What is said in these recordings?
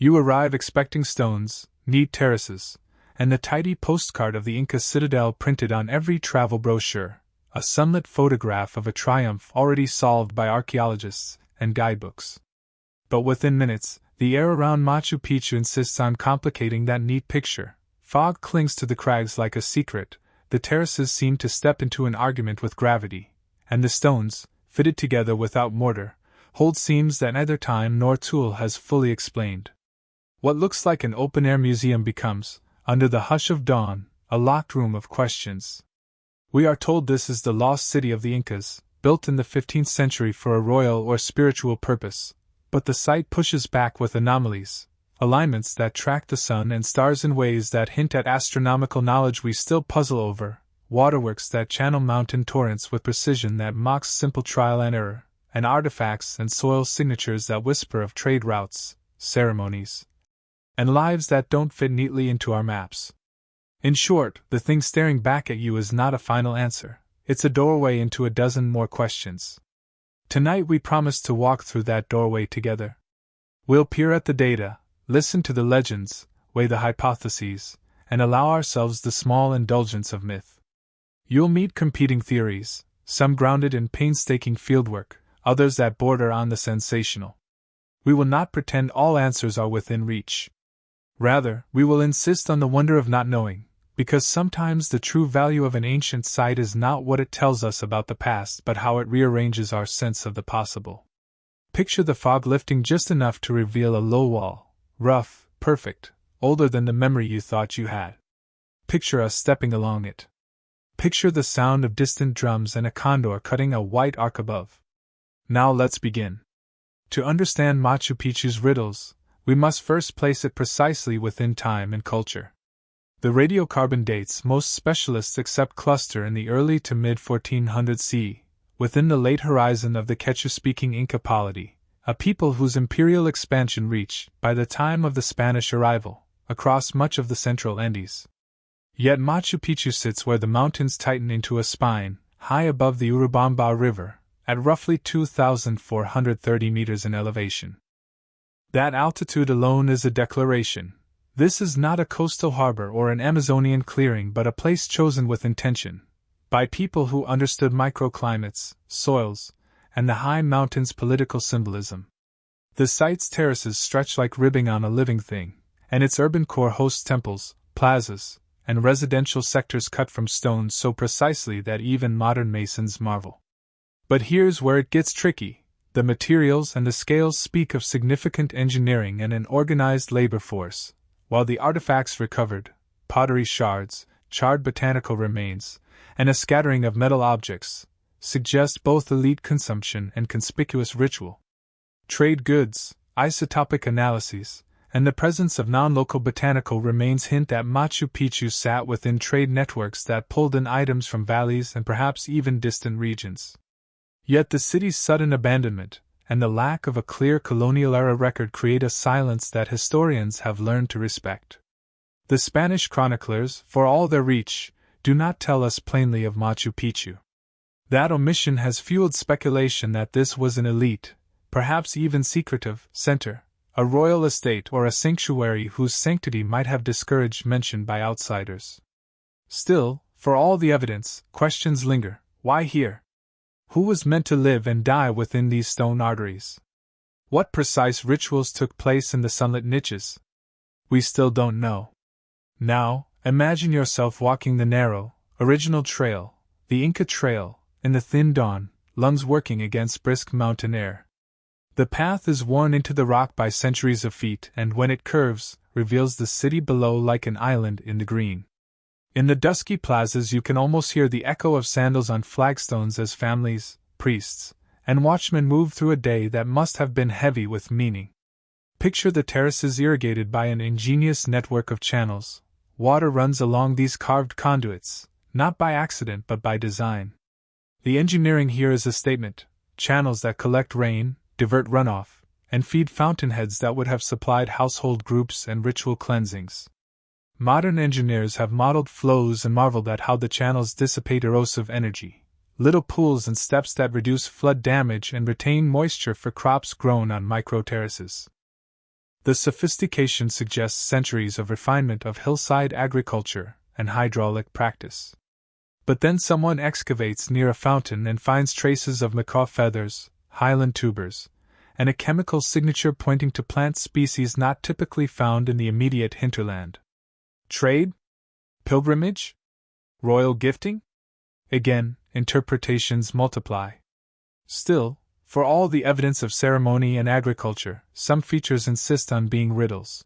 You arrive expecting stones, neat terraces, and the tidy postcard of the Inca citadel printed on every travel brochure, a sunlit photograph of a triumph already solved by archaeologists and guidebooks. But within minutes, the air around Machu Picchu insists on complicating that neat picture. Fog clings to the crags like a secret, the terraces seem to step into an argument with gravity, and the stones, fitted together without mortar, hold seams that neither time nor tool has fully explained. What looks like an open-air museum becomes, under the hush of dawn, a locked room of questions. We are told this is the lost city of the Incas, built in the 15th century for a royal or spiritual purpose, but the site pushes back with anomalies, alignments that track the sun and stars in ways that hint at astronomical knowledge we still puzzle over, waterworks that channel mountain torrents with precision that mocks simple trial and error, and artifacts and soil signatures that whisper of trade routes, ceremonies, and lives that don't fit neatly into our maps. In short, the thing staring back at you is not a final answer, it's a doorway into a dozen more questions. Tonight we promise to walk through that doorway together. We'll peer at the data, listen to the legends, weigh the hypotheses, and allow ourselves the small indulgence of myth. You'll meet competing theories, some grounded in painstaking fieldwork, others that border on the sensational. We will not pretend all answers are within reach. Rather, we will insist on the wonder of not knowing, because sometimes the true value of an ancient site is not what it tells us about the past but how it rearranges our sense of the possible. Picture the fog lifting just enough to reveal a low wall, rough, perfect, older than the memory you thought you had. Picture us stepping along it. Picture the sound of distant drums and a condor cutting a white arc above. Now let's begin. To understand Machu Picchu's riddles, we must first place it precisely within time and culture. The radiocarbon dates most specialists accept cluster in the early to mid-1400s CE, within the late horizon of the Quechua-speaking Inca polity, a people whose imperial expansion reached, by the time of the Spanish arrival, across much of the central Andes. Yet Machu Picchu sits where the mountains tighten into a spine, high above the Urubamba River, at roughly 2,430 meters in elevation. That altitude alone is a declaration. This is not a coastal harbor or an Amazonian clearing but a place chosen with intention, by people who understood microclimates, soils, and the high mountain's political symbolism. The site's terraces stretch like ribbing on a living thing, and its urban core hosts temples, plazas, and residential sectors cut from stone so precisely that even modern masons marvel. But here's where it gets tricky. The materials and the scales speak of significant engineering and an organized labor force, while the artifacts recovered, pottery shards, charred botanical remains, and a scattering of metal objects, suggest both elite consumption and conspicuous ritual. Trade goods, isotopic analyses, and the presence of non-local botanical remains hint that Machu Picchu sat within trade networks that pulled in items from valleys and perhaps even distant regions. Yet the city's sudden abandonment, and the lack of a clear colonial-era record create a silence that historians have learned to respect. The Spanish chroniclers, for all their reach, do not tell us plainly of Machu Picchu. That omission has fueled speculation that this was an elite, perhaps even secretive, center, a royal estate or a sanctuary whose sanctity might have discouraged mention by outsiders. Still, for all the evidence, questions linger. Why here? Who was meant to live and die within these stone arteries? What precise rituals took place in the sunlit niches? We still don't know. Now, imagine yourself walking the narrow, original trail, the Inca Trail, in the thin dawn, lungs working against brisk mountain air. The path is worn into the rock by centuries of feet and when it curves, reveals the city below like an island in the green. In the dusky plazas you can almost hear the echo of sandals on flagstones as families, priests, and watchmen move through a day that must have been heavy with meaning. Picture the terraces irrigated by an ingenious network of channels. Water runs along these carved conduits, not by accident but by design. The engineering here is a statement: channels that collect rain, divert runoff, and feed fountainheads that would have supplied household groups and ritual cleansings. Modern engineers have modeled flows and marveled at how the channels dissipate erosive energy, little pools and steps that reduce flood damage and retain moisture for crops grown on micro-terraces. The sophistication suggests centuries of refinement of hillside agriculture and hydraulic practice. But then someone excavates near a fountain and finds traces of macaw feathers, highland tubers, and a chemical signature pointing to plant species not typically found in the immediate hinterland. Trade? Pilgrimage? Royal gifting? Again, interpretations multiply. Still, for all the evidence of ceremony and agriculture, some features insist on being riddles.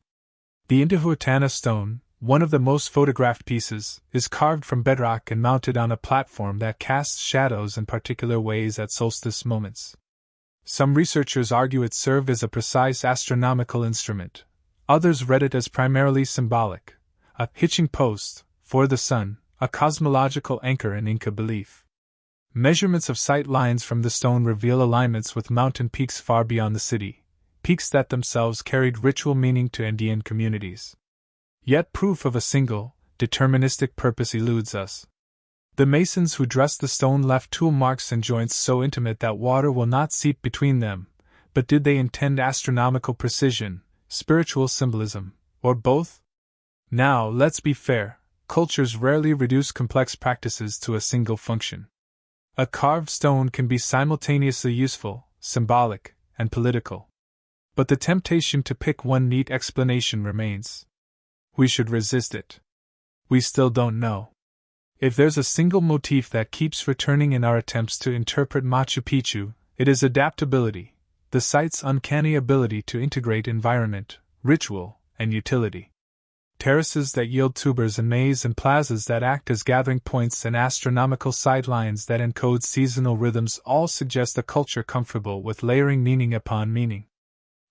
The Intihuatana stone, one of the most photographed pieces, is carved from bedrock and mounted on a platform that casts shadows in particular ways at solstice moments. Some researchers argue it served as a precise astronomical instrument. Others read it as primarily symbolic, a hitching post for the sun, a cosmological anchor in Inca belief. Measurements of sight lines from the stone reveal alignments with mountain peaks far beyond the city, peaks that themselves carried ritual meaning to Andean communities. Yet proof of a single, deterministic purpose eludes us. The masons who dressed the stone left tool marks and joints so intimate that water will not seep between them, but did they intend astronomical precision, spiritual symbolism, or both? Now, let's be fair, cultures rarely reduce complex practices to a single function. A carved stone can be simultaneously useful, symbolic, and political. But the temptation to pick one neat explanation remains. We should resist it. We still don't know. If there's a single motif that keeps returning in our attempts to interpret Machu Picchu, it is adaptability, the site's uncanny ability to integrate environment, ritual, and utility. Terraces that yield tubers and maize and plazas that act as gathering points and astronomical sidelines that encode seasonal rhythms all suggest a culture comfortable with layering meaning upon meaning.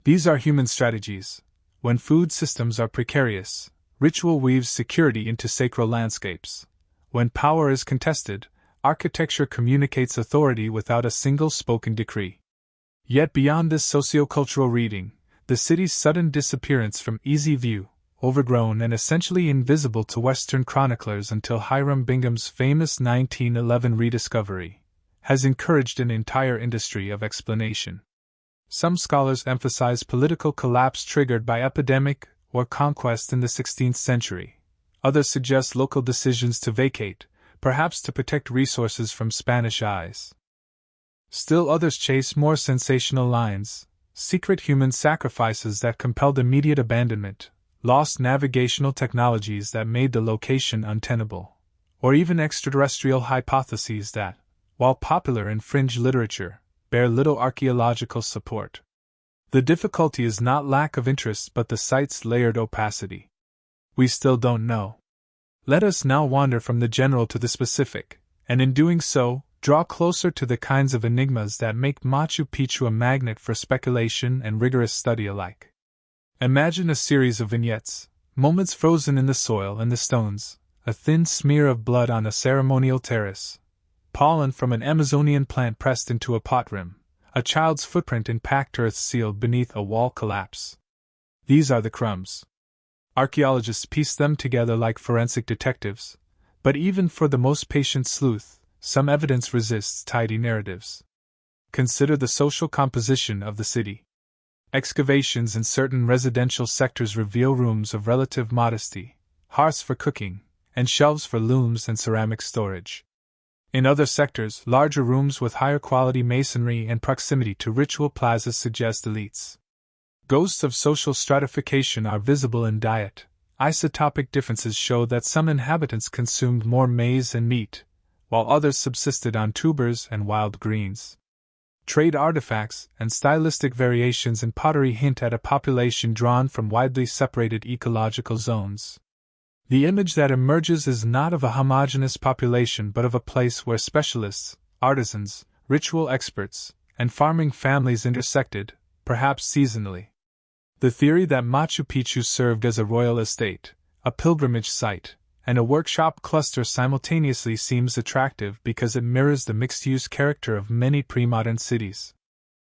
These are human strategies. When food systems are precarious, ritual weaves security into sacred landscapes. When power is contested, architecture communicates authority without a single spoken decree. Yet beyond this sociocultural reading, the city's sudden disappearance from easy view, overgrown and essentially invisible to Western chroniclers until Hiram Bingham's famous 1911 rediscovery, has encouraged an entire industry of explanation. Some scholars emphasize political collapse triggered by epidemic or conquest in the 16th century. Others suggest local decisions to vacate, perhaps to protect resources from Spanish eyes. Still others chase more sensational lines, secret human sacrifices that compelled immediate abandonment, lost navigational technologies that made the location untenable, or even extraterrestrial hypotheses that, while popular in fringe literature, bear little archaeological support. The difficulty is not lack of interest but the site's layered opacity. We still don't know. Let us now wander from the general to the specific, and in doing so, draw closer to the kinds of enigmas that make Machu Picchu a magnet for speculation and rigorous study alike. Imagine a series of vignettes, moments frozen in the soil and the stones, a thin smear of blood on a ceremonial terrace, pollen from an Amazonian plant pressed into a pot rim, a child's footprint in packed earth sealed beneath a wall collapse. These are the crumbs. Archaeologists piece them together like forensic detectives, but even for the most patient sleuth, some evidence resists tidy narratives. Consider the social composition of the city. Excavations in certain residential sectors reveal rooms of relative modesty, hearths for cooking, and shelves for looms and ceramic storage. In other sectors, larger rooms with higher quality masonry and proximity to ritual plazas suggest elites. Ghosts of social stratification are visible in diet. Isotopic differences show that some inhabitants consumed more maize and meat, while others subsisted on tubers and wild greens. Trade artifacts and stylistic variations in pottery hint at a population drawn from widely separated ecological zones. The image that emerges is not of a homogeneous population but of a place where specialists, artisans, ritual experts, and farming families intersected, perhaps seasonally. The theory that Machu Picchu served as a royal estate, a pilgrimage site, and a workshop cluster simultaneously seems attractive because it mirrors the mixed-use character of many pre-modern cities.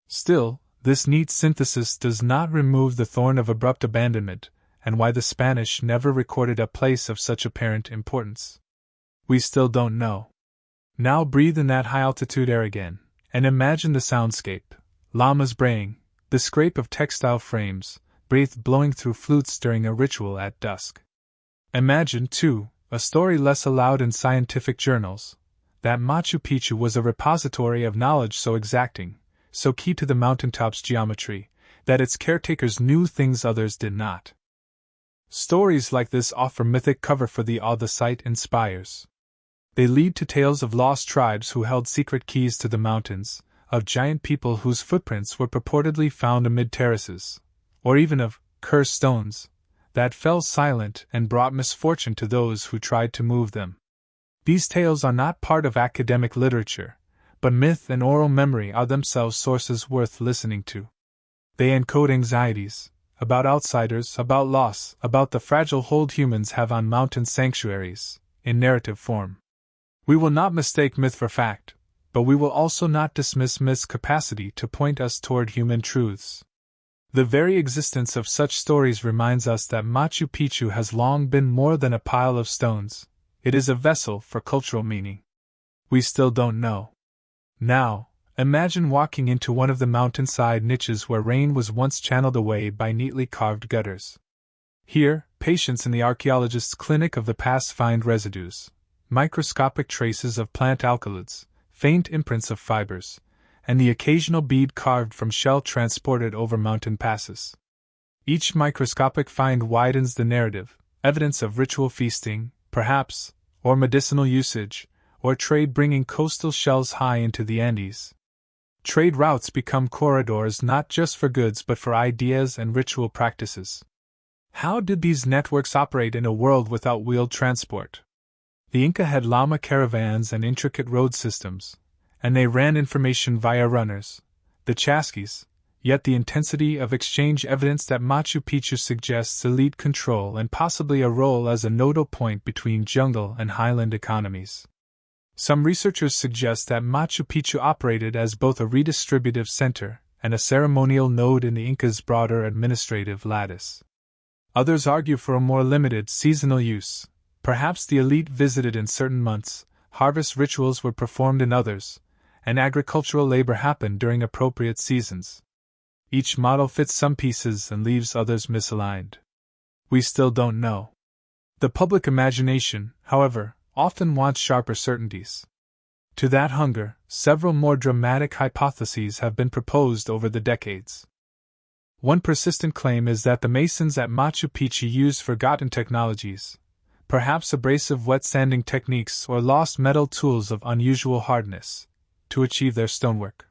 Still, this neat synthesis does not remove the thorn of abrupt abandonment, and why the Spanish never recorded a place of such apparent importance. We still don't know. Now breathe in that high-altitude air again, and imagine the soundscape: llamas braying, the scrape of textile frames, breath blowing through flutes during a ritual at dusk. Imagine, too, a story less allowed in scientific journals, that Machu Picchu was a repository of knowledge so exacting, so key to the mountaintop's geometry, that its caretakers knew things others did not. Stories like this offer mythic cover for the awe the site inspires. They lead to tales of lost tribes who held secret keys to the mountains, of giant people whose footprints were purportedly found amid terraces, or even of cursed stones that fell silent and brought misfortune to those who tried to move them. These tales are not part of academic literature, but myth and oral memory are themselves sources worth listening to. They encode anxieties about outsiders, about loss, about the fragile hold humans have on mountain sanctuaries, in narrative form. We will not mistake myth for fact, but we will also not dismiss myth's capacity to point us toward human truths. The very existence of such stories reminds us that Machu Picchu has long been more than a pile of stones. It is a vessel for cultural meaning. We still don't know. Now, imagine walking into one of the mountainside niches where rain was once channeled away by neatly carved gutters. Here, patients in the archaeologist's clinic of the past find residues, microscopic traces of plant alkaloids, faint imprints of fibers, and the occasional bead carved from shell transported over mountain passes. Each microscopic find widens the narrative, evidence of ritual feasting, perhaps, or medicinal usage, or trade bringing coastal shells high into the Andes. Trade routes become corridors not just for goods but for ideas and ritual practices. How did these networks operate in a world without wheeled transport? The Inca had llama caravans and intricate road systems, and they ran information via runners, the chasquis, yet the intensity of exchange evidence that Machu Picchu suggests elite control and possibly a role as a nodal point between jungle and highland economies. Some researchers suggest that Machu Picchu operated as both a redistributive center and a ceremonial node in the Incas' broader administrative lattice. Others argue for a more limited seasonal use. Perhaps the elite visited in certain months, harvest rituals were performed in others, and agricultural labor happened during appropriate seasons. Each model fits some pieces and leaves others misaligned. We still don't know. The public imagination, however, often wants sharper certainties. To that hunger, several more dramatic hypotheses have been proposed over the decades. One persistent claim is that the masons at Machu Picchu used forgotten technologies, perhaps abrasive wet sanding techniques or lost metal tools of unusual hardness, to achieve their stonework.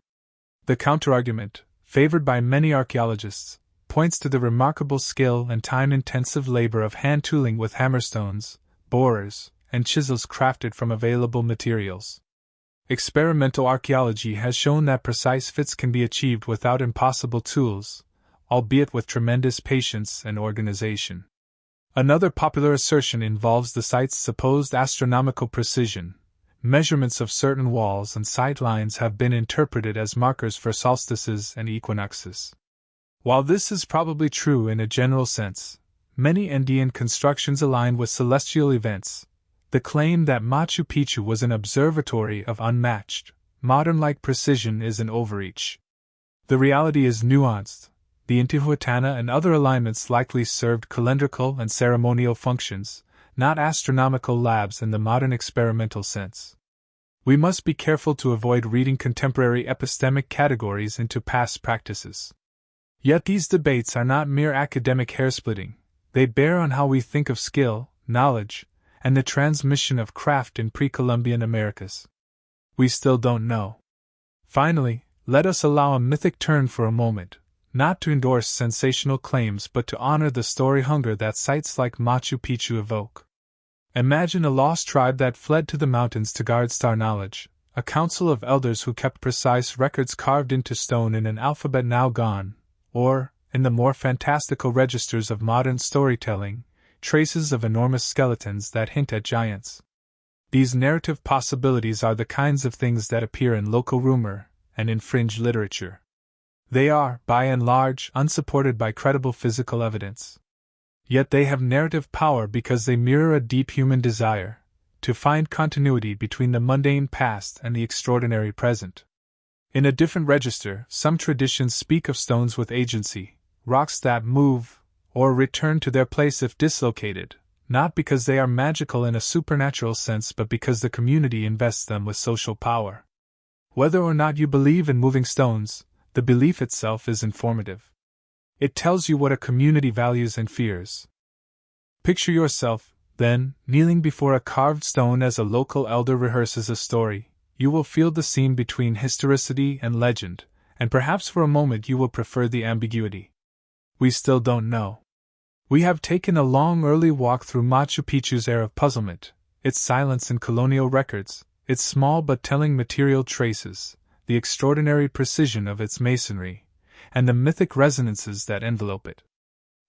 The counterargument, favored by many archaeologists, points to the remarkable skill and time-intensive labor of hand tooling with hammerstones, borers, and chisels crafted from available materials. Experimental archaeology has shown that precise fits can be achieved without impossible tools, albeit with tremendous patience and organization. Another popular assertion involves the site's supposed astronomical precision. Measurements of certain walls and sight lines have been interpreted as markers for solstices and equinoxes. While this is probably true in a general sense, many Andean constructions align with celestial events. The claim that Machu Picchu was an observatory of unmatched, modern-like precision is an overreach. The reality is nuanced. The Intihuatana and other alignments likely served calendrical and ceremonial functions, not astronomical labs in the modern experimental sense. We must be careful to avoid reading contemporary epistemic categories into past practices. Yet these debates are not mere academic hairsplitting. They bear on how we think of skill, knowledge, and the transmission of craft in pre-Columbian Americas. We still don't know. Finally, let us allow a mythic turn for a moment, not to endorse sensational claims but to honor the story hunger that sites like Machu Picchu evoke. Imagine a lost tribe that fled to the mountains to guard star knowledge, a council of elders who kept precise records carved into stone in an alphabet now gone, or, in the more fantastical registers of modern storytelling, traces of enormous skeletons that hint at giants. These narrative possibilities are the kinds of things that appear in local rumor and in fringe literature. They are, by and large, unsupported by credible physical evidence. Yet they have narrative power because they mirror a deep human desire to find continuity between the mundane past and the extraordinary present. In a different register, some traditions speak of stones with agency, rocks that move, or return to their place if dislocated, not because they are magical in a supernatural sense but because the community invests them with social power. Whether or not you believe in moving stones, the belief itself is informative. It tells you what a community values and fears. Picture yourself, then, kneeling before a carved stone as a local elder rehearses a story. You will feel the seam between historicity and legend, and perhaps for a moment you will prefer the ambiguity. We still don't know. We have taken a long early walk through Machu Picchu's air of puzzlement, its silence in colonial records, its small but telling material traces, the extraordinary precision of its masonry, and the mythic resonances that envelope it.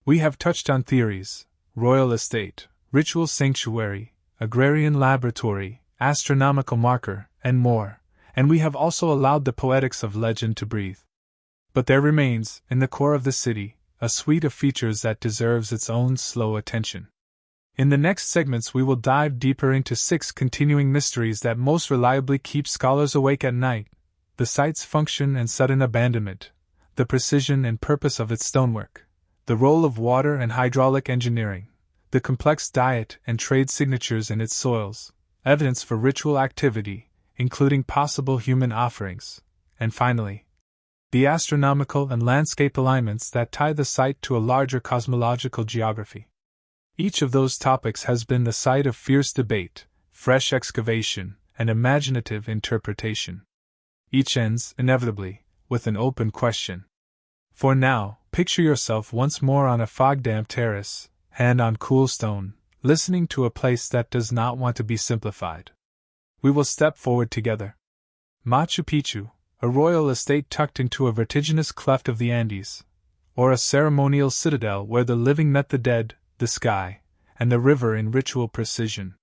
We have touched on theories, royal estate, ritual sanctuary, agrarian laboratory, astronomical marker, and more, and we have also allowed the poetics of legend to breathe. But there remains, in the core of the city, a suite of features that deserves its own slow attention. In the next segments we will dive deeper into 6 continuing mysteries that most reliably keep scholars awake at night: the site's function and sudden abandonment, the precision and purpose of its stonework, the role of water and hydraulic engineering, the complex diet and trade signatures in its soils, evidence for ritual activity, including possible human offerings, and finally, the astronomical and landscape alignments that tie the site to a larger cosmological geography. Each of those topics has been the site of fierce debate, fresh excavation, and imaginative interpretation. Each ends, inevitably, with an open question. For now, picture yourself once more on a fog-damp terrace, hand on cool stone, listening to a place that does not want to be simplified. We will step forward together. Machu Picchu, a royal estate tucked into a vertiginous cleft of the Andes, or a ceremonial citadel where the living met the dead, the sky, and the river in ritual precision.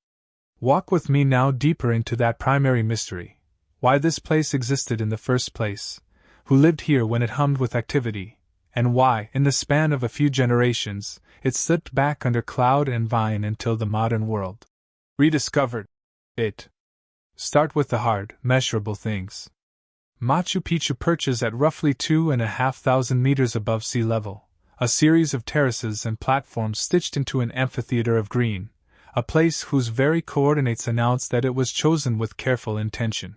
Walk with me now deeper into that primary mystery: why this place existed in the first place, who lived here when it hummed with activity, and why, in the span of a few generations, it slipped back under cloud and vine until the modern world rediscovered it. Start with the hard, measurable things. Machu Picchu perches at roughly 2,500 meters above sea level, a series of terraces and platforms stitched into an amphitheater of green, a place whose very coordinates announce that it was chosen with careful intention.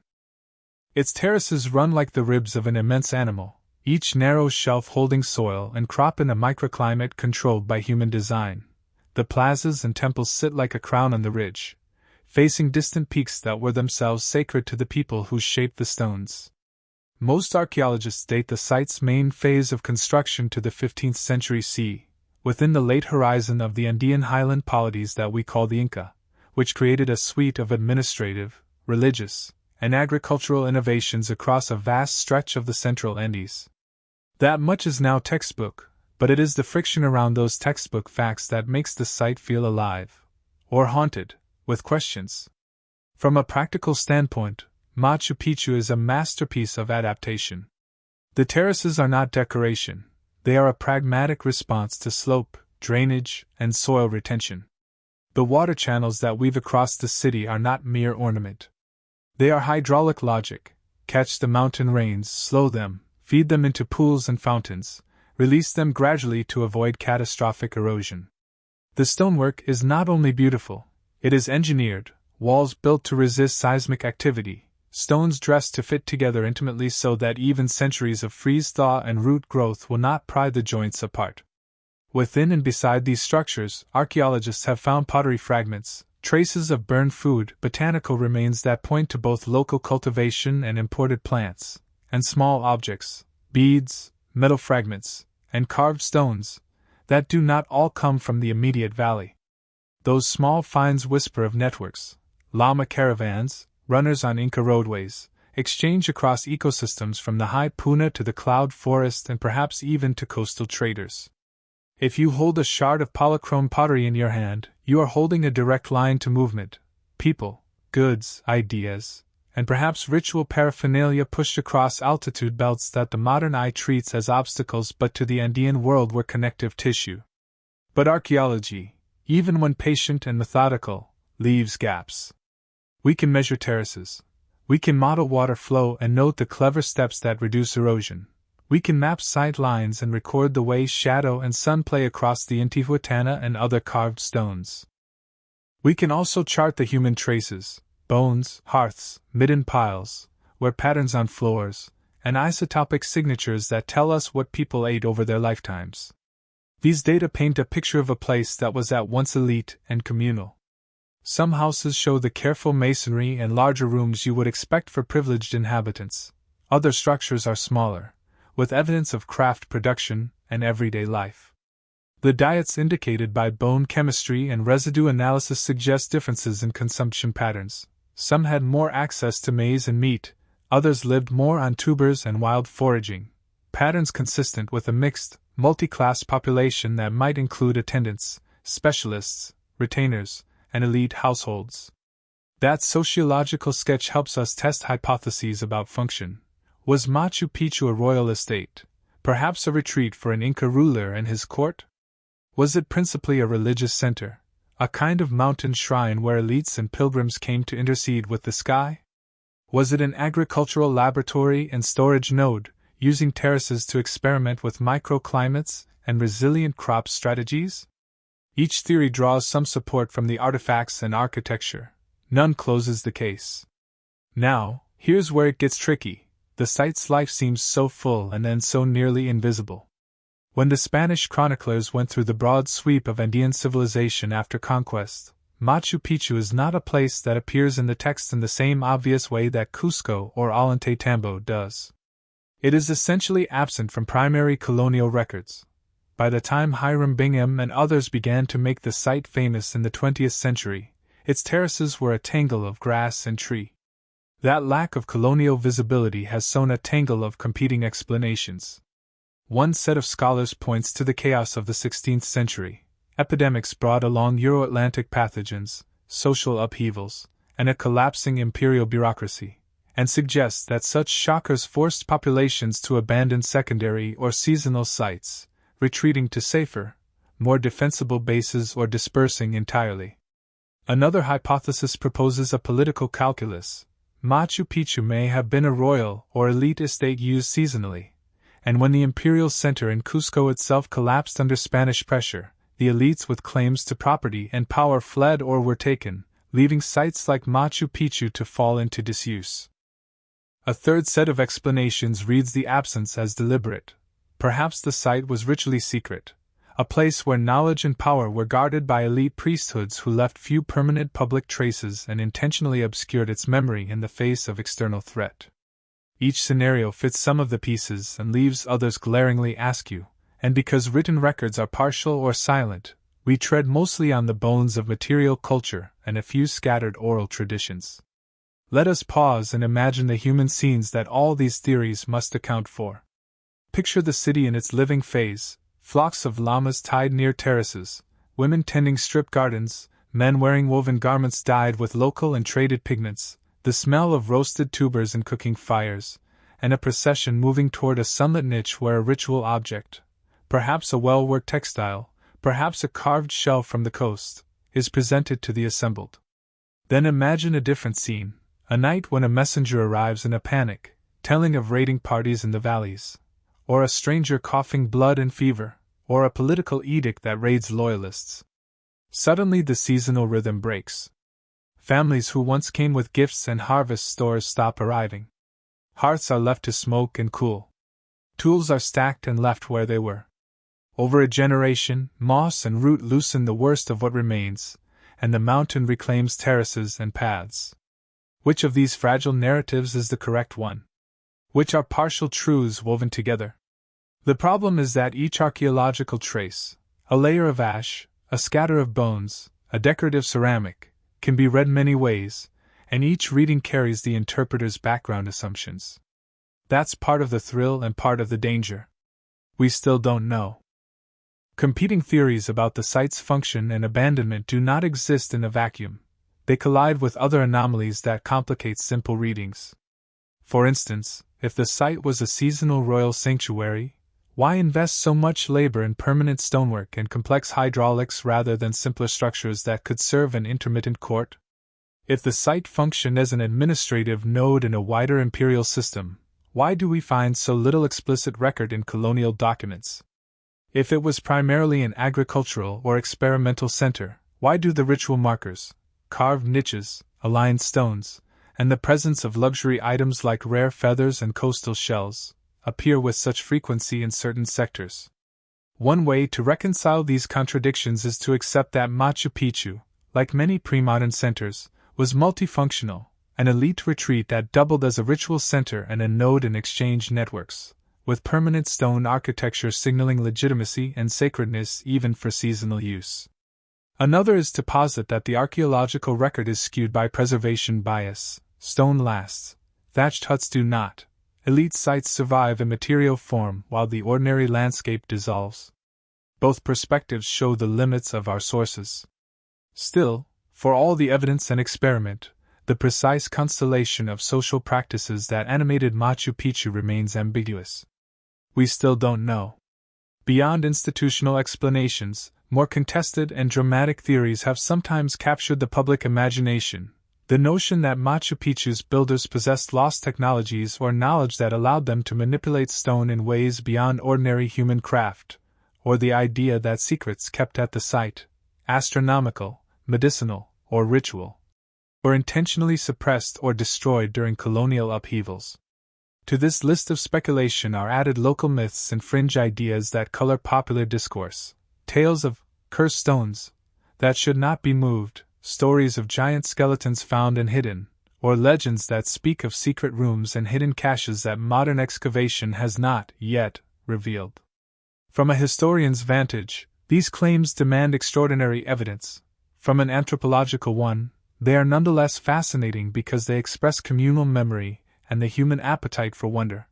Its terraces run like the ribs of an immense animal, each narrow shelf holding soil and crop in a microclimate controlled by human design. The plazas and temples sit like a crown on the ridge, facing distant peaks that were themselves sacred to the people who shaped the stones. Most archaeologists date the site's main phase of construction to the 15th century CE, within the late horizon of the Andean highland polities that we call the Inca, which created a suite of administrative, religious, and agricultural innovations across a vast stretch of the central Andes. That much is now textbook, but it is the friction around those textbook facts that makes the site feel alive, or haunted, with questions. From a practical standpoint, Machu Picchu is a masterpiece of adaptation. The terraces are not decoration, they are a pragmatic response to slope, drainage, and soil retention. The water channels that weave across the city are not mere ornament. They are hydraulic logic: catch the mountain rains, slow them, feed them into pools and fountains, release them gradually to avoid catastrophic erosion. The stonework is not only beautiful, it is engineered: walls built to resist seismic activity, stones dressed to fit together intimately so that even centuries of freeze-thaw and root growth will not pry the joints apart. Within and beside these structures, archaeologists have found pottery fragments, traces of burned food, botanical remains that point to both local cultivation and imported plants, and small objects, beads, metal fragments, and carved stones, that do not all come from the immediate valley. Those small finds whisper of networks: llama caravans, runners on Inca roadways, exchange across ecosystems from the high Puna to the cloud forest and perhaps even to coastal traders. If you hold a shard of polychrome pottery in your hand, you are holding a direct line to movement, people, goods, ideas, and perhaps ritual paraphernalia pushed across altitude belts that the modern eye treats as obstacles but to the Andean world were connective tissue. But archaeology, even when patient and methodical, leaves gaps. We can measure terraces. We can model water flow and note the clever steps that reduce erosion. We can map sight lines and record the way shadow and sun play across the Intihuatana and other carved stones. We can also chart the human traces, bones, hearths, midden piles, wear patterns on floors, and isotopic signatures that tell us what people ate over their lifetimes. These data paint a picture of a place that was at once elite and communal. Some houses show the careful masonry and larger rooms you would expect for privileged inhabitants. Other structures are smaller, with evidence of craft production and everyday life. The diets indicated by bone chemistry and residue analysis suggest differences in consumption patterns. Some had more access to maize and meat, others lived more on tubers and wild foraging, patterns consistent with a mixed, multi-class population that might include attendants, specialists, retainers, and elite households. That sociological sketch helps us test hypotheses about function. Was Machu Picchu a royal estate, perhaps a retreat for an Inca ruler and his court? Was it principally a religious center, a kind of mountain shrine where elites and pilgrims came to intercede with the sky? Was it an agricultural laboratory and storage node, using terraces to experiment with microclimates and resilient crop strategies? Each theory draws some support from the artifacts and architecture. None closes the case. Now, here's where it gets tricky. The site's life seems so full and then so nearly invisible. When the Spanish chroniclers went through the broad sweep of Andean civilization after conquest, Machu Picchu is not a place that appears in the text in the same obvious way that Cusco or Ollantaytambo does. It is essentially absent from primary colonial records. By the time Hiram Bingham and others began to make the site famous in the 20th century, its terraces were a tangle of grass and tree. That lack of colonial visibility has sown a tangle of competing explanations. One set of scholars points to the chaos of the 16th century. Epidemics brought along Euro-Atlantic pathogens, social upheavals, and a collapsing imperial bureaucracy, and suggests that such shockers forced populations to abandon secondary or seasonal sites, retreating to safer, more defensible bases or dispersing entirely. Another hypothesis proposes a political calculus. Machu Picchu may have been a royal or elite estate used seasonally, and when the imperial center in Cusco itself collapsed under Spanish pressure, the elites with claims to property and power fled or were taken, leaving sites like Machu Picchu to fall into disuse. A third set of explanations reads the absence as deliberate. Perhaps the site was ritually secret, a place where knowledge and power were guarded by elite priesthoods who left few permanent public traces and intentionally obscured its memory in the face of external threat. Each scenario fits some of the pieces and leaves others glaringly askew, and because written records are partial or silent, we tread mostly on the bones of material culture and a few scattered oral traditions. Let us pause and imagine the human scenes that all these theories must account for. Picture the city in its living phase. Flocks of llamas tied near terraces, women tending strip gardens, men wearing woven garments dyed with local and traded pigments, the smell of roasted tubers and cooking fires, and a procession moving toward a sunlit niche where a ritual object, perhaps a well-worked textile, perhaps a carved shell from the coast, is presented to the assembled. Then imagine a different scene, a night when a messenger arrives in a panic, telling of raiding parties in the valleys, or a stranger coughing blood and fever, or a political edict that raids loyalists. Suddenly the seasonal rhythm breaks. Families who once came with gifts and harvest stores stop arriving. Hearths are left to smoke and cool. Tools are stacked and left where they were. Over a generation, moss and root loosen the worst of what remains, and the mountain reclaims terraces and paths. Which of these fragile narratives is the correct one? Which are partial truths woven together? The problem is that each archaeological trace, a layer of ash, a scatter of bones, a decorative ceramic, can be read many ways, and each reading carries the interpreter's background assumptions. That's part of the thrill and part of the danger. We still don't know. Competing theories about the site's function and abandonment do not exist in a vacuum. They collide with other anomalies that complicate simple readings. For instance, if the site was a seasonal royal sanctuary, why invest so much labor in permanent stonework and complex hydraulics rather than simpler structures that could serve an intermittent court? If the site functioned as an administrative node in a wider imperial system, why do we find so little explicit record in colonial documents? If it was primarily an agricultural or experimental center, why do the ritual markers, carved niches, aligned stones, and the presence of luxury items like rare feathers and coastal shells appear with such frequency in certain sectors? One way to reconcile these contradictions is to accept that Machu Picchu, like many pre-modern centers, was multifunctional, an elite retreat that doubled as a ritual center and a node in exchange networks, with permanent stone architecture signaling legitimacy and sacredness even for seasonal use. Another is to posit that the archaeological record is skewed by preservation bias. Stone lasts, thatched huts do not. Elite sites survive in material form while the ordinary landscape dissolves. Both perspectives show the limits of our sources. Still, for all the evidence and experiment, the precise constellation of social practices that animated Machu Picchu remains ambiguous. We still don't know. Beyond institutional explanations, more contested and dramatic theories have sometimes captured the public imagination. The notion that Machu Picchu's builders possessed lost technologies or knowledge that allowed them to manipulate stone in ways beyond ordinary human craft, or the idea that secrets kept at the site, astronomical, medicinal, or ritual, were intentionally suppressed or destroyed during colonial upheavals. To this list of speculation are added local myths and fringe ideas that color popular discourse, tales of cursed stones that should not be moved, stories of giant skeletons found and hidden, or legends that speak of secret rooms and hidden caches that modern excavation has not yet revealed. From a historian's vantage, these claims demand extraordinary evidence. From an anthropological one, they are nonetheless fascinating because they express communal memory and the human appetite for wonder.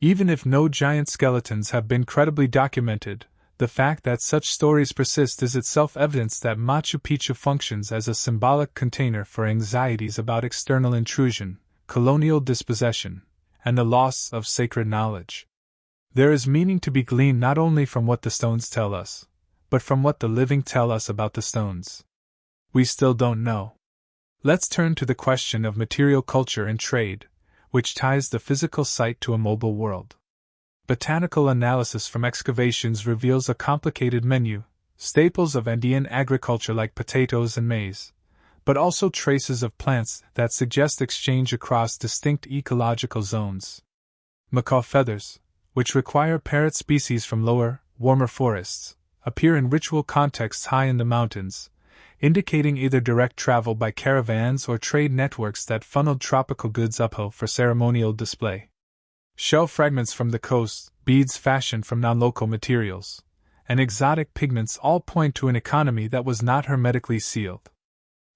Even if no giant skeletons have been credibly documented, the fact that such stories persist is itself evidence that Machu Picchu functions as a symbolic container for anxieties about external intrusion, colonial dispossession, and the loss of sacred knowledge. There is meaning to be gleaned not only from what the stones tell us, but from what the living tell us about the stones. We still don't know. Let's turn to the question of material culture and trade, which ties the physical site to a mobile world. Botanical analysis from excavations reveals a complicated menu, staples of Andean agriculture like potatoes and maize, but also traces of plants that suggest exchange across distinct ecological zones. Macaw feathers, which require parrot species from lower, warmer forests, appear in ritual contexts high in the mountains, indicating either direct travel by caravans or trade networks that funneled tropical goods uphill for ceremonial display. Shell fragments from the coast, beads fashioned from non-local materials, and exotic pigments all point to an economy that was not hermetically sealed.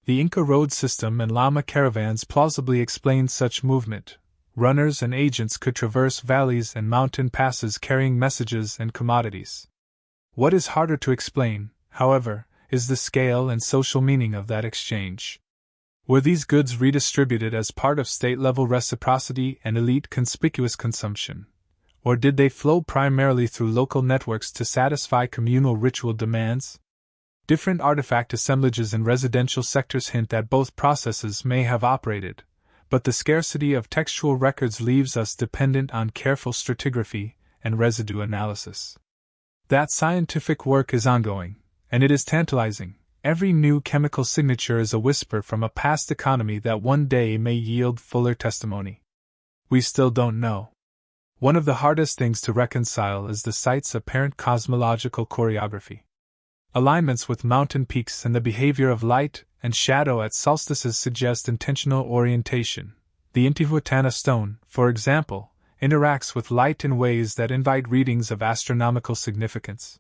The Inca road system and llama caravans plausibly explain such movement. Runners and agents could traverse valleys and mountain passes carrying messages and commodities. What is harder to explain, however, is the scale and social meaning of that exchange. Were these goods redistributed as part of state-level reciprocity and elite conspicuous consumption? Or did they flow primarily through local networks to satisfy communal ritual demands? Different artifact assemblages in residential sectors hint that both processes may have operated, but the scarcity of textual records leaves us dependent on careful stratigraphy and residue analysis. That scientific work is ongoing, and it is tantalizing. Every new chemical signature is a whisper from a past economy that one day may yield fuller testimony. We still don't know. One of the hardest things to reconcile is the site's apparent cosmological choreography. Alignments with mountain peaks and the behavior of light and shadow at solstices suggest intentional orientation. The Intihuatana stone, for example, interacts with light in ways that invite readings of astronomical significance.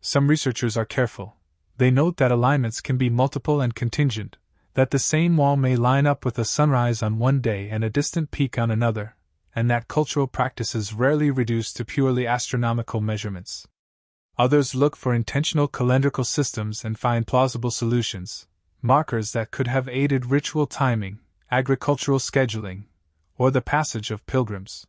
Some researchers are careful. They note that alignments can be multiple and contingent, that the same wall may line up with a sunrise on one day and a distant peak on another, and that cultural practices rarely reduce to purely astronomical measurements. Others look for intentional calendrical systems and find plausible solutions, markers that could have aided ritual timing, agricultural scheduling, or the passage of pilgrims.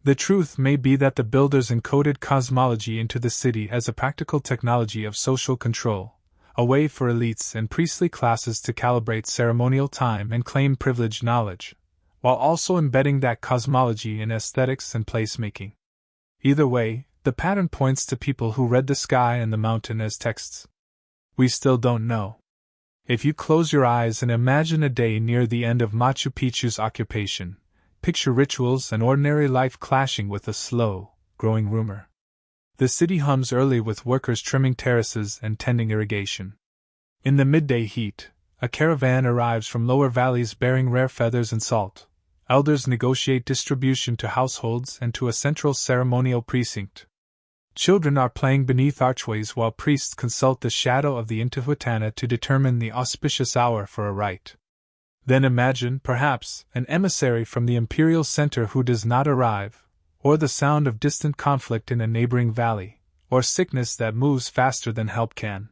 The truth may be that the builders encoded cosmology into the city as a practical technology of social control, a way for elites and priestly classes to calibrate ceremonial time and claim privileged knowledge, while also embedding that cosmology in aesthetics and placemaking. Either way, the pattern points to people who read the sky and the mountain as texts. We still don't know. If you close your eyes and imagine a day near the end of Machu Picchu's occupation, picture rituals and ordinary life clashing with a slow, growing rumor. The city hums early with workers trimming terraces and tending irrigation. In the midday heat, a caravan arrives from lower valleys bearing rare feathers and salt. Elders negotiate distribution to households and to a central ceremonial precinct. Children are playing beneath archways while priests consult the shadow of the Intihuatana to determine the auspicious hour for a rite. Then imagine, perhaps, an emissary from the imperial center who does not arrive, or the sound of distant conflict in a neighboring valley, or sickness that moves faster than help can.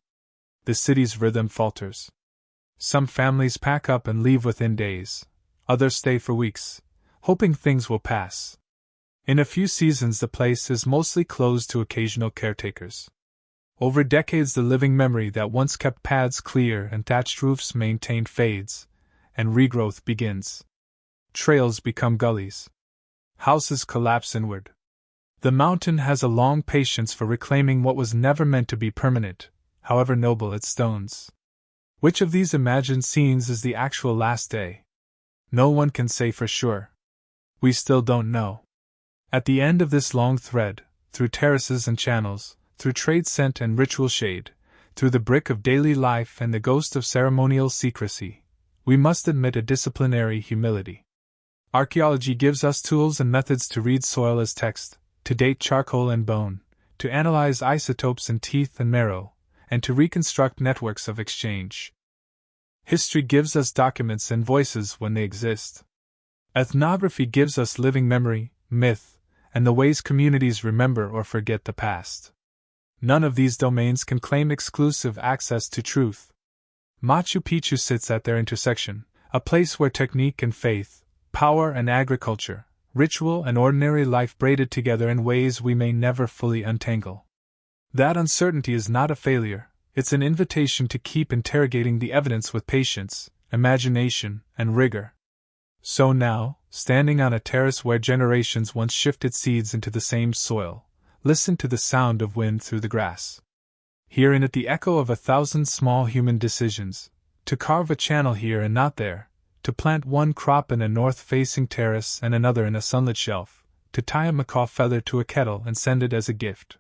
The city's rhythm falters. Some families pack up and leave within days, others stay for weeks, hoping things will pass. In a few seasons the place is mostly closed to occasional caretakers. Over decades the living memory that once kept paths clear and thatched roofs maintained fades, and regrowth begins. Trails become gullies. Houses collapse inward. The mountain has a long patience for reclaiming what was never meant to be permanent, however noble its stones. Which of these imagined scenes is the actual last day? No one can say for sure. We still don't know. At the end of this long thread, through terraces and channels, through trade scent and ritual shade, through the brick of daily life and the ghost of ceremonial secrecy, we must admit a disciplinary humility. Archaeology gives us tools and methods to read soil as text, to date charcoal and bone, to analyze isotopes in teeth and marrow, and to reconstruct networks of exchange. History gives us documents and voices when they exist. Ethnography gives us living memory, myth, and the ways communities remember or forget the past. None of these domains can claim exclusive access to truth. Machu Picchu sits at their intersection, a place where technique and faith, power and agriculture, ritual and ordinary life braided together in ways we may never fully untangle. That uncertainty is not a failure, it's an invitation to keep interrogating the evidence with patience, imagination, and rigor. So now, standing on a terrace where generations once shifted seeds into the same soil, listen to the sound of wind through the grass. Hear in it the echo of 1,000 small human decisions, to carve a channel here and not there, to plant one crop in a north-facing terrace and another in a sunlit shelf, to tie a macaw feather to a kettle and send it as a gift.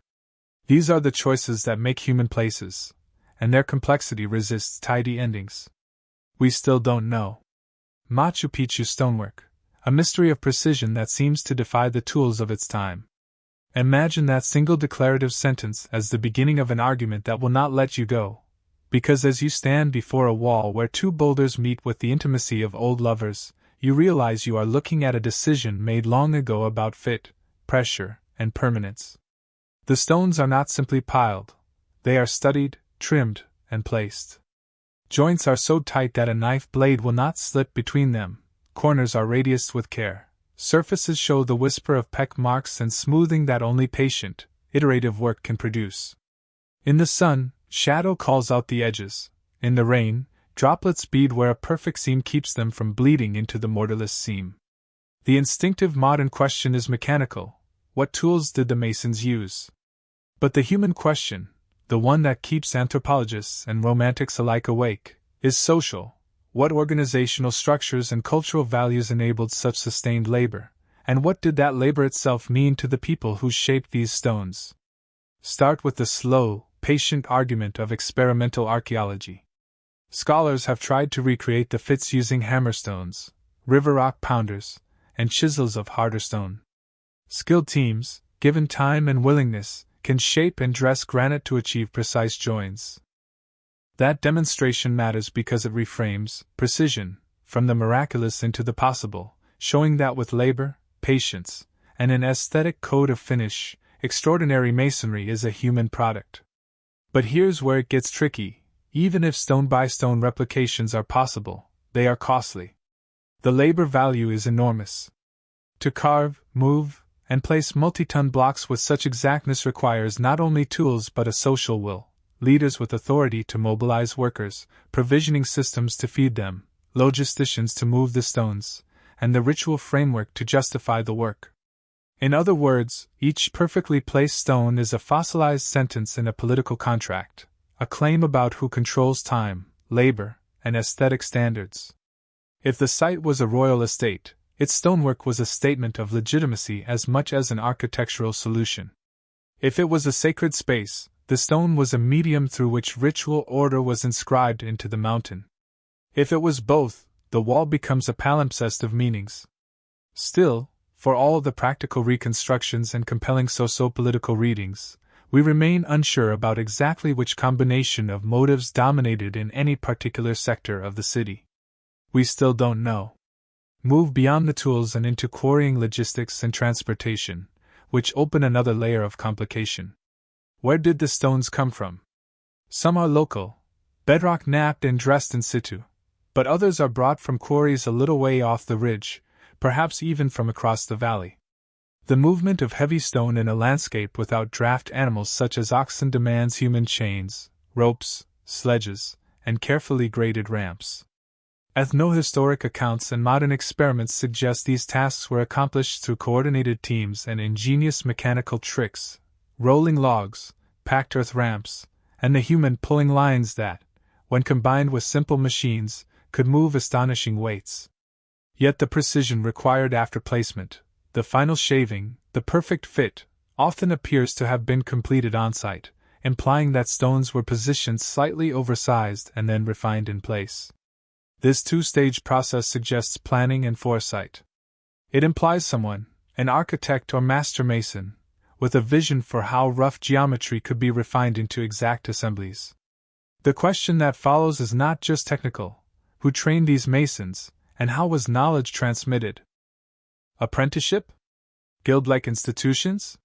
These are the choices that make human places, and their complexity resists tidy endings. We still don't know. Machu Picchu stonework, a mystery of precision that seems to defy the tools of its time. Imagine that single declarative sentence as the beginning of an argument that will not let you go, because as you stand before a wall where two boulders meet with the intimacy of old lovers, you realize you are looking at a decision made long ago about fit, pressure, and permanence. The stones are not simply piled, they are studied, trimmed, and placed. Joints are so tight that a knife blade will not slip between them, corners are radiused with care, surfaces show the whisper of peck marks and smoothing that only patient, iterative work can produce. In the sun, shadow calls out the edges, in the rain, droplets bead where a perfect seam keeps them from bleeding into the mortarless seam. The instinctive modern question is mechanical: what tools did the masons use? But the human question, the one that keeps anthropologists and romantics alike awake, is social. What organizational structures and cultural values enabled such sustained labor, and what did that labor itself mean to the people who shaped these stones? Start with the slow, patient argument of experimental archaeology. Scholars have tried to recreate the fits using hammerstones, river rock pounders, and chisels of harder stone. Skilled teams, given time and willingness, can shape and dress granite to achieve precise joins. That demonstration matters because it reframes precision from the miraculous into the possible, showing that with labor, patience, and an aesthetic code of finish, extraordinary masonry is a human product. But here's where it gets tricky: even if stone-by-stone replications are possible, they are costly. The labor value is enormous. To carve, move, and place multi-ton blocks with such exactness requires not only tools but a social will, leaders with authority to mobilize workers, provisioning systems to feed them, logisticians to move the stones, and the ritual framework to justify the work. In other words, each perfectly placed stone is a fossilized sentence in a political contract, a claim about who controls time, labor, and aesthetic standards. If the site was a royal estate, its stonework was a statement of legitimacy as much as an architectural solution. If it was a sacred space, the stone was a medium through which ritual order was inscribed into the mountain. If it was both, the wall becomes a palimpsest of meanings. Still, for all the practical reconstructions and compelling socio-political readings, we remain unsure about exactly which combination of motives dominated in any particular sector of the city. We still don't know. Move beyond the tools and into quarrying logistics and transportation, which open another layer of complication. Where did the stones come from? Some are local, bedrock knapped and dressed in situ, but others are brought from quarries a little way off the ridge, perhaps even from across the valley. The movement of heavy stone in a landscape without draft animals such as oxen demands human chains, ropes, sledges, and carefully graded ramps. Ethnohistoric accounts and modern experiments suggest these tasks were accomplished through coordinated teams and ingenious mechanical tricks, rolling logs, packed earth ramps, and the human pulling lines that, when combined with simple machines, could move astonishing weights. Yet the precision required after placement, the final shaving, the perfect fit, often appears to have been completed on-site, implying that stones were positioned slightly oversized and then refined in place. This two-stage process suggests planning and foresight. It implies someone, an architect or master mason, with a vision for how rough geometry could be refined into exact assemblies. The question that follows is not just technical: who trained these masons, and how was knowledge transmitted? Apprenticeship? Guild-like institutions?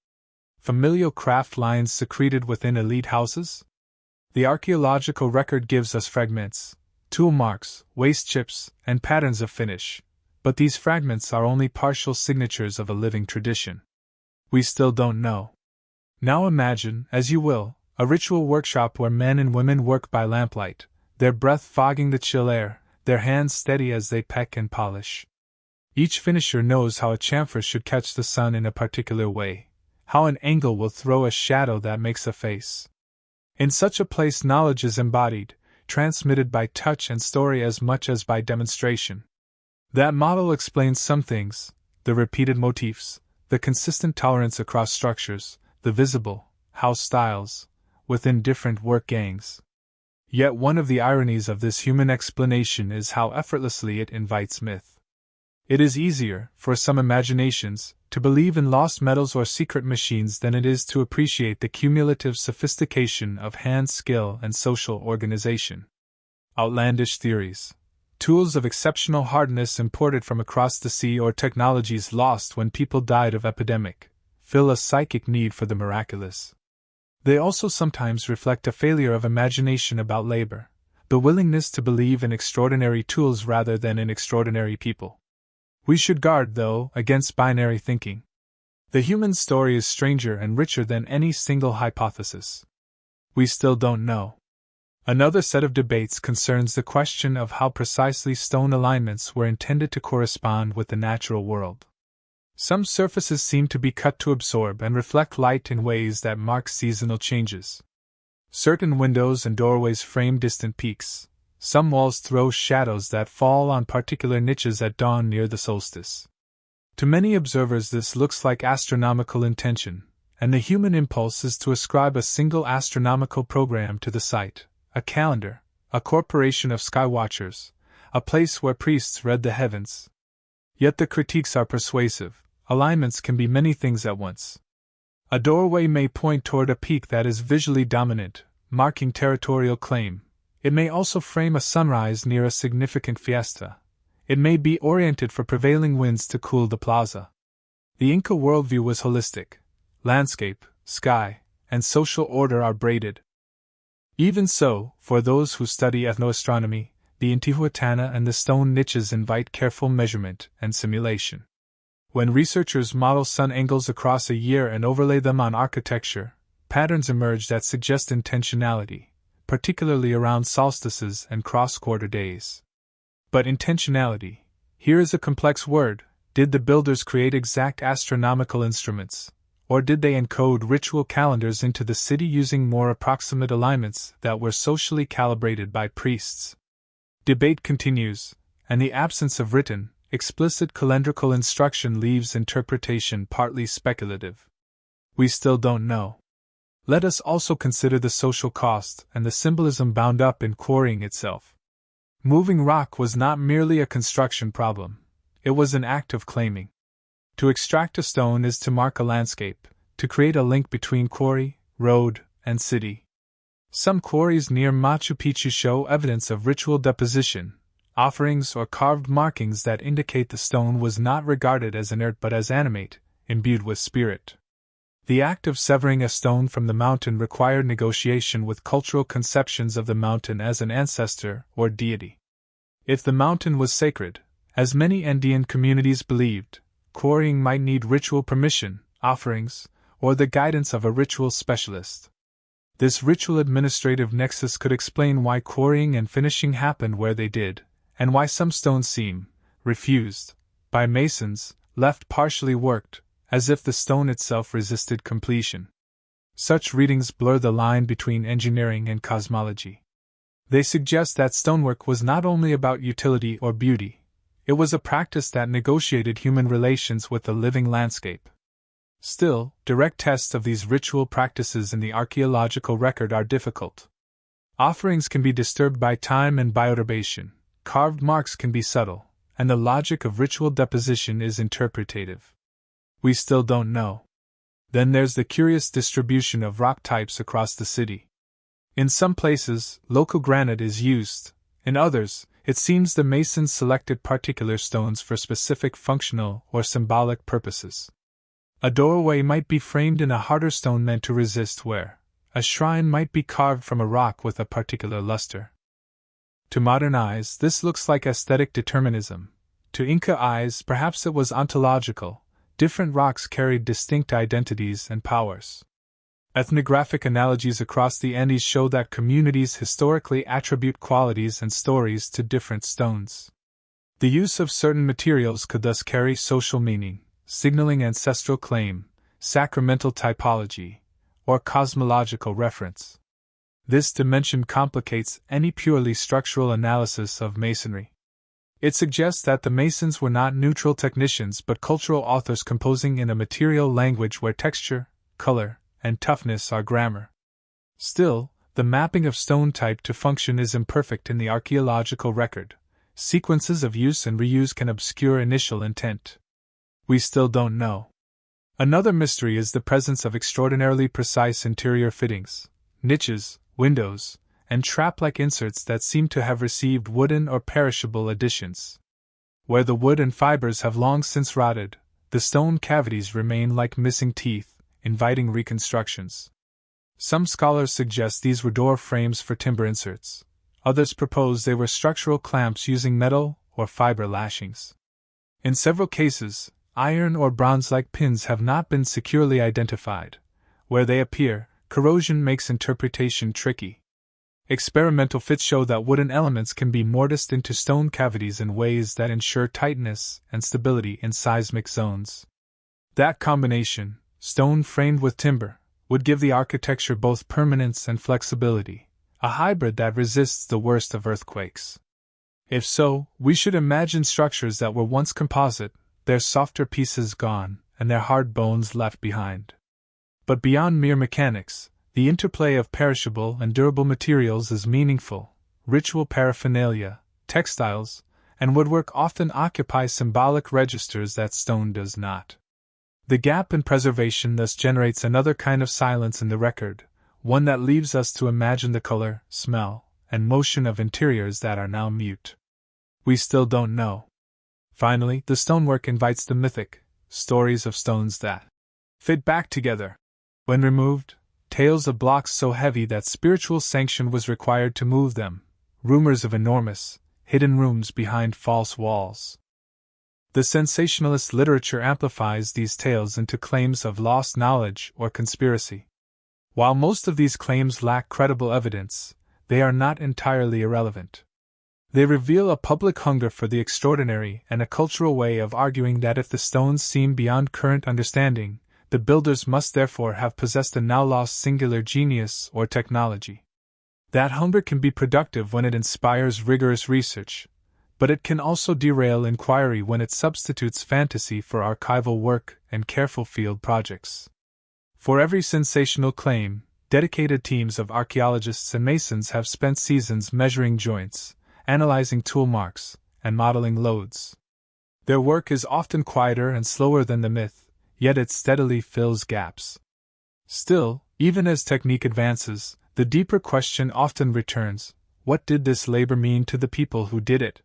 Familial craft lines secreted within elite houses? The archaeological record gives us fragments, tool marks, waste chips, and patterns of finish, but these fragments are only partial signatures of a living tradition. We still don't know. Now imagine, as you will, a ritual workshop where men and women work by lamplight, their breath fogging the chill air, their hands steady as they peck and polish. Each finisher knows how a chamfer should catch the sun in a particular way, how an angle will throw a shadow that makes a face. In such a place, knowledge is embodied, transmitted by touch and story as much as by demonstration. That model explains some things: the repeated motifs, the consistent tolerance across structures, the visible house styles within different work gangs. Yet one of the ironies of this human explanation is how effortlessly it invites myth. It is easier, for some imaginations, to believe in lost metals or secret machines than it is to appreciate the cumulative sophistication of hand skill and social organization. Outlandish theories, tools of exceptional hardness imported from across the sea, or technologies lost when people died of epidemic, fill a psychic need for the miraculous. They also sometimes reflect a failure of imagination about labor, the willingness to believe in extraordinary tools rather than in extraordinary people. We should guard, though, against binary thinking. The human story is stranger and richer than any single hypothesis. We still don't know. Another set of debates concerns the question of how precisely stone alignments were intended to correspond with the natural world. Some surfaces seem to be cut to absorb and reflect light in ways that mark seasonal changes. Certain windows and doorways frame distant peaks. Some walls throw shadows that fall on particular niches at dawn near the solstice. To many observers, this looks like astronomical intention, and the human impulse is to ascribe a single astronomical program to the site: a calendar, a corporation of sky watchers, a place where priests read the heavens. Yet the critiques are persuasive. Alignments can be many things at once. A doorway may point toward a peak that is visually dominant, marking territorial claim. It may also frame a sunrise near a significant fiesta. It may be oriented for prevailing winds to cool the plaza. The Inca worldview was holistic. Landscape, sky, and social order are braided. Even so, for those who study ethnoastronomy, the Intihuatana and the stone niches invite careful measurement and simulation. When researchers model sun angles across a year and overlay them on architecture, patterns emerge that suggest intentionality, particularly around solstices and cross-quarter days. But intentionality, Here is a complex word. Did the builders create exact astronomical instruments, or did they encode ritual calendars into the city using more approximate alignments that were socially calibrated by priests? Debate continues, and the absence of written, explicit calendrical instruction leaves interpretation partly speculative. We still don't know. Let us also consider the social cost and the symbolism bound up in quarrying itself. Moving rock was not merely a construction problem, it was an act of claiming. To extract a stone is to mark a landscape, to create a link between quarry, road, and city. Some quarries near Machu Picchu show evidence of ritual deposition, offerings or carved markings that indicate the stone was not regarded as inert but as animate, imbued with spirit. The act of severing a stone from the mountain required negotiation with cultural conceptions of the mountain as an ancestor or deity. If the mountain was sacred, as many Andean communities believed, quarrying might need ritual permission, offerings, or the guidance of a ritual specialist. This ritual administrative nexus could explain why quarrying and finishing happened where they did, and why some stones seem, refused, by masons, left partially worked, as if the stone itself resisted completion. Such readings blur the line between engineering and cosmology. They suggest that stonework was not only about utility or beauty, it was a practice that negotiated human relations with the living landscape. Still, direct tests of these ritual practices in the archaeological record are difficult. Offerings can be disturbed by time and bioturbation, carved marks can be subtle, and the logic of ritual deposition is interpretative. We still don't know. Then there's the curious distribution of rock types across the city. In some places, local granite is used, in others, it seems the masons selected particular stones for specific functional or symbolic purposes. A doorway might be framed in a harder stone meant to resist wear. A shrine might be carved from a rock with a particular luster. To modern eyes, this looks like aesthetic determinism. To Inca eyes, perhaps it was ontological. Different rocks carried distinct identities and powers. Ethnographic analogies across the Andes show that communities historically attribute qualities and stories to different stones. The use of certain materials could thus carry social meaning, signaling ancestral claim, sacramental typology, or cosmological reference. This dimension complicates any purely structural analysis of masonry. It suggests that the masons were not neutral technicians but cultural authors composing in a material language where texture, color, and toughness are grammar. Still, the mapping of stone type to function is imperfect in the archaeological record. Sequences of use and reuse can obscure initial intent. We still don't know. Another mystery is the presence of extraordinarily precise interior fittings, niches, windows, and trap-like inserts that seem to have received wooden or perishable additions. Where the wood and fibers have long since rotted, the stone cavities remain like missing teeth, inviting reconstructions. Some scholars suggest these were door frames for timber inserts. Others propose they were structural clamps using metal or fiber lashings. In several cases, iron or bronze-like pins have not been securely identified. Where they appear, corrosion makes interpretation tricky. Experimental fits show that wooden elements can be mortised into stone cavities in ways that ensure tightness and stability in seismic zones. That combination, stone framed with timber, would give the architecture both permanence and flexibility, a hybrid that resists the worst of earthquakes. If so, we should imagine structures that were once composite, their softer pieces gone, and their hard bones left behind. But beyond mere mechanics, the interplay of perishable and durable materials is meaningful. Ritual paraphernalia, textiles, and woodwork often occupy symbolic registers that stone does not. The gap in preservation thus generates another kind of silence in the record, one that leaves us to imagine the color, smell, and motion of interiors that are now mute. We still don't know. Finally, the stonework invites the mythic, stories of stones that fit back together. When removed, tales of blocks so heavy that spiritual sanction was required to move them, rumors of enormous, hidden rooms behind false walls. The sensationalist literature amplifies these tales into claims of lost knowledge or conspiracy. While most of these claims lack credible evidence, they are not entirely irrelevant. They reveal a public hunger for the extraordinary and a cultural way of arguing that if the stones seem beyond current understanding, the builders must therefore have possessed a now lost singular genius or technology. That hunger can be productive when it inspires rigorous research, but it can also derail inquiry when it substitutes fantasy for archival work and careful field projects. For every sensational claim, dedicated teams of archaeologists and masons have spent seasons measuring joints, analyzing tool marks, and modeling loads. Their work is often quieter and slower than the myth, yet it steadily fills gaps. Still, even as technique advances, the deeper question often returns: what did this labor mean to the people who did it?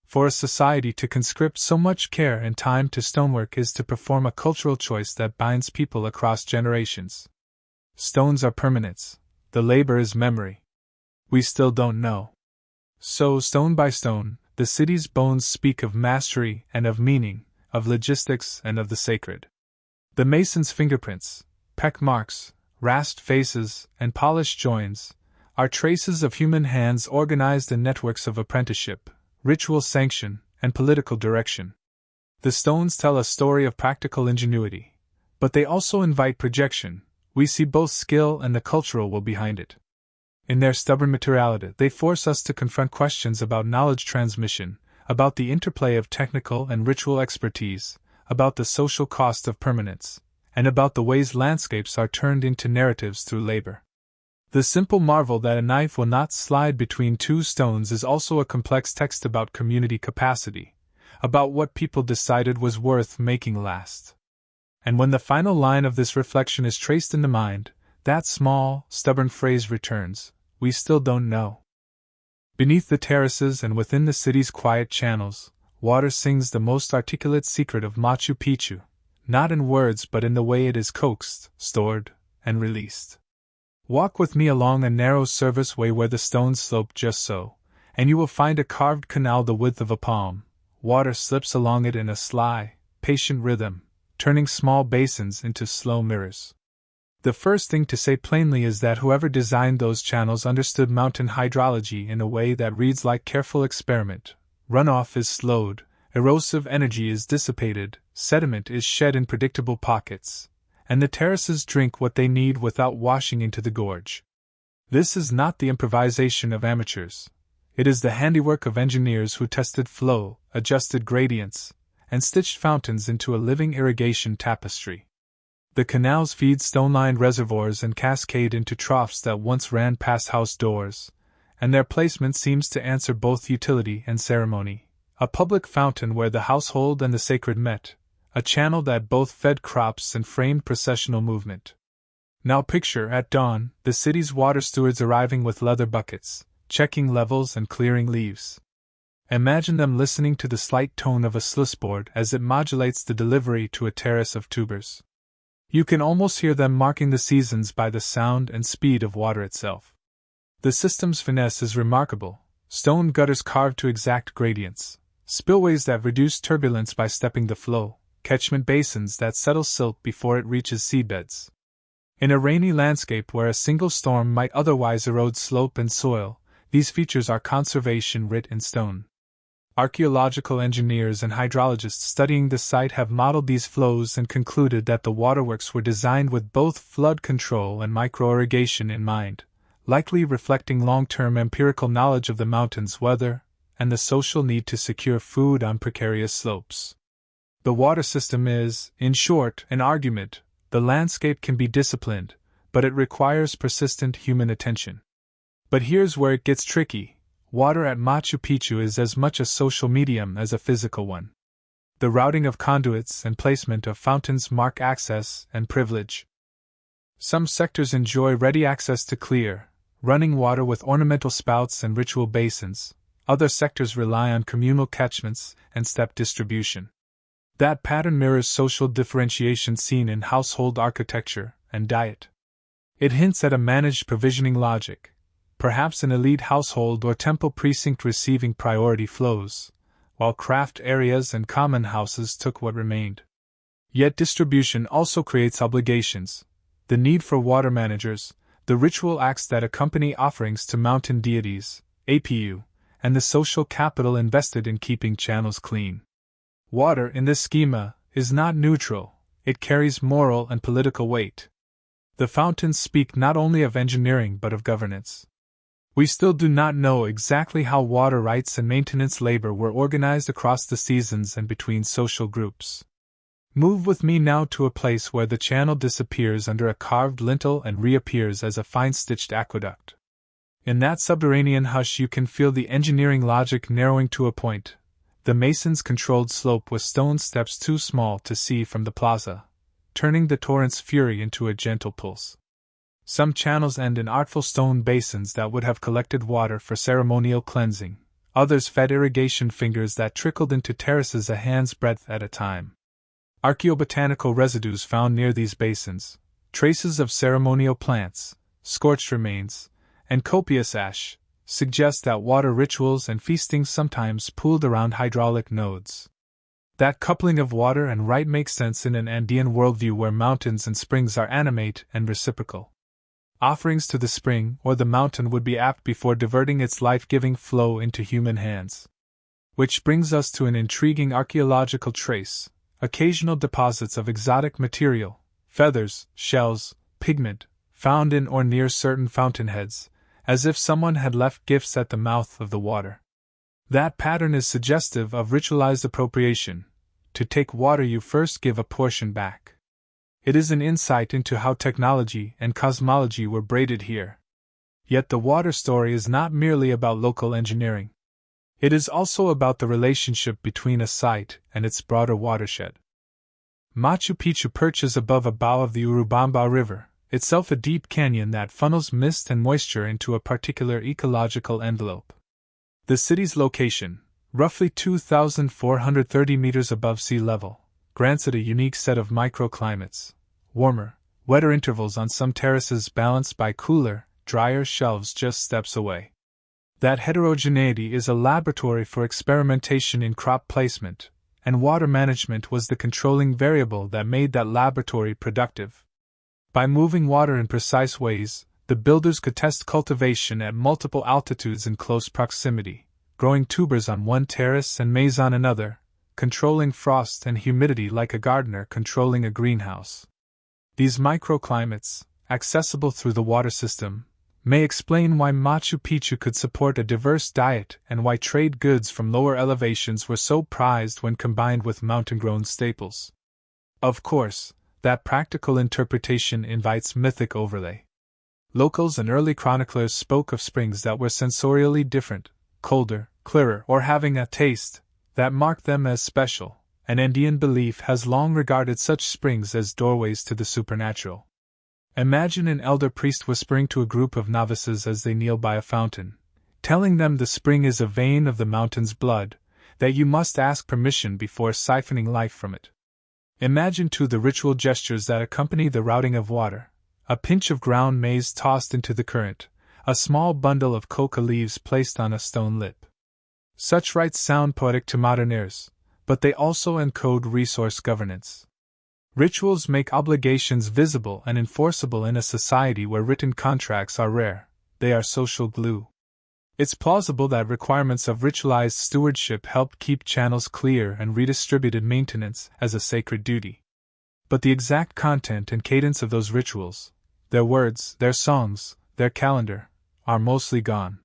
For a society to conscript so much care and time to stonework is to perform a cultural choice that binds people across generations. Stones are permanence, the labor is memory. We still don't know. So, stone by stone, the city's bones speak of mastery and of meaning, of logistics and of the sacred. The mason's fingerprints, peck marks, rasped faces, and polished joins are traces of human hands organized in networks of apprenticeship, ritual sanction, and political direction. The stones tell a story of practical ingenuity, but they also invite projection. We see both skill and the cultural will behind it. In their stubborn materiality, they force us to confront questions about knowledge transmission, about the interplay of technical and ritual expertise, about the social cost of permanence, and about the ways landscapes are turned into narratives through labor. The simple marvel that a knife will not slide between two stones is also a complex text about community capacity, about what people decided was worth making last. And when the final line of this reflection is traced in the mind, that small, stubborn phrase returns: we still don't know. Beneath the terraces and within the city's quiet channels, water sings the most articulate secret of Machu Picchu, not in words but in the way it is coaxed, stored, and released. Walk with me along a narrow service way where the stones slope just so, and you will find a carved canal the width of a palm. Water slips along it in a sly, patient rhythm, turning small basins into slow mirrors. The first thing to say plainly is that whoever designed those channels understood mountain hydrology in a way that reads like careful experiment. Runoff is slowed, erosive energy is dissipated, sediment is shed in predictable pockets, and the terraces drink what they need without washing into the gorge. This is not the improvisation of amateurs. It is the handiwork of engineers who tested flow, adjusted gradients, and stitched fountains into a living irrigation tapestry. The canals feed stone-lined reservoirs and cascade into troughs that once ran past house doors, and their placement seems to answer both utility and ceremony. A public fountain where the household and the sacred met, a channel that both fed crops and framed processional movement. Now picture, at dawn, the city's water stewards arriving with leather buckets, checking levels and clearing leaves. Imagine them listening to the slight tone of a sluice board as it modulates the delivery to a terrace of tubers. You can almost hear them marking the seasons by the sound and speed of water itself. The system's finesse is remarkable: stone gutters carved to exact gradients, spillways that reduce turbulence by stepping the flow, catchment basins that settle silt before it reaches seabeds. In a rainy landscape where a single storm might otherwise erode slope and soil, these features are conservation writ in stone. Archaeological engineers and hydrologists studying the site have modeled these flows and concluded that the waterworks were designed with both flood control and microirrigation in mind, likely reflecting long-term empirical knowledge of the mountain's weather and the social need to secure food on precarious slopes. The water system is, in short, an argument. The landscape can be disciplined, but it requires persistent human attention. But here's where it gets tricky. Water at Machu Picchu is as much a social medium as a physical one. The routing of conduits and placement of fountains mark access and privilege. Some sectors enjoy ready access to clear, running water with ornamental spouts and ritual basins. Other sectors rely on communal catchments and step distribution. That pattern mirrors social differentiation seen in household architecture and diet. It hints at a managed provisioning logic, perhaps an elite household or temple precinct receiving priority flows, while craft areas and common houses took what remained. Yet distribution also creates obligations: the need for water managers, the ritual acts that accompany offerings to mountain deities, APU, and the social capital invested in keeping channels clean. Water, in this schema, is not neutral, it carries moral and political weight. The fountains speak not only of engineering but of governance. We still do not know exactly how water rights and maintenance labor were organized across the seasons and between social groups. Move with me now to a place where the channel disappears under a carved lintel and reappears as a fine-stitched aqueduct. In that subterranean hush you can feel the engineering logic narrowing to a point. The masons controlled slope with stone steps too small to see from the plaza, turning the torrent's fury into a gentle pulse. Some channels end in artful stone basins that would have collected water for ceremonial cleansing, others fed irrigation fingers that trickled into terraces a hand's breadth at a time. Archaeobotanical residues found near these basins, traces of ceremonial plants, scorched remains, and copious ash, suggest that water rituals and feasting sometimes pooled around hydraulic nodes. That coupling of water and rite makes sense in an Andean worldview where mountains and springs are animate and reciprocal. Offerings to the spring or the mountain would be apt before diverting its life-giving flow into human hands. Which brings us to an intriguing archaeological trace: occasional deposits of exotic material, feathers, shells, pigment, found in or near certain fountainheads, as if someone had left gifts at the mouth of the water. That pattern is suggestive of ritualized appropriation. To take water, you first give a portion back. It is an insight into how technology and cosmology were braided here. Yet the water story is not merely about local engineering. It is also about the relationship between a site and its broader watershed. Machu Picchu perches above a bow of the Urubamba River, itself a deep canyon that funnels mist and moisture into a particular ecological envelope. The city's location, roughly 2,430 meters above sea level, grants it a unique set of microclimates: warmer, wetter intervals on some terraces balanced by cooler, drier shelves just steps away. That heterogeneity is a laboratory for experimentation in crop placement, and water management was the controlling variable that made that laboratory productive. By moving water in precise ways, the builders could test cultivation at multiple altitudes in close proximity, growing tubers on one terrace and maize on another, controlling frost and humidity like a gardener controlling a greenhouse. These microclimates, accessible through the water system, may explain why Machu Picchu could support a diverse diet and why trade goods from lower elevations were so prized when combined with mountain-grown staples. Of course, that practical interpretation invites mythic overlay. Locals and early chroniclers spoke of springs that were sensorially different, colder, clearer, or having a taste that marked them as special, and Andean belief has long regarded such springs as doorways to the supernatural. Imagine an elder priest whispering to a group of novices as they kneel by a fountain, telling them the spring is a vein of the mountain's blood, that you must ask permission before siphoning life from it. Imagine too the ritual gestures that accompany the routing of water: a pinch of ground maize tossed into the current, a small bundle of coca leaves placed on a stone lip. Such rites sound poetic to modern ears, but they also encode resource governance. Rituals make obligations visible and enforceable in a society where written contracts are rare. They are social glue. It's plausible that requirements of ritualized stewardship helped keep channels clear and redistributed maintenance as a sacred duty. But the exact content and cadence of those rituals, their words, their songs, their calendar, are mostly gone.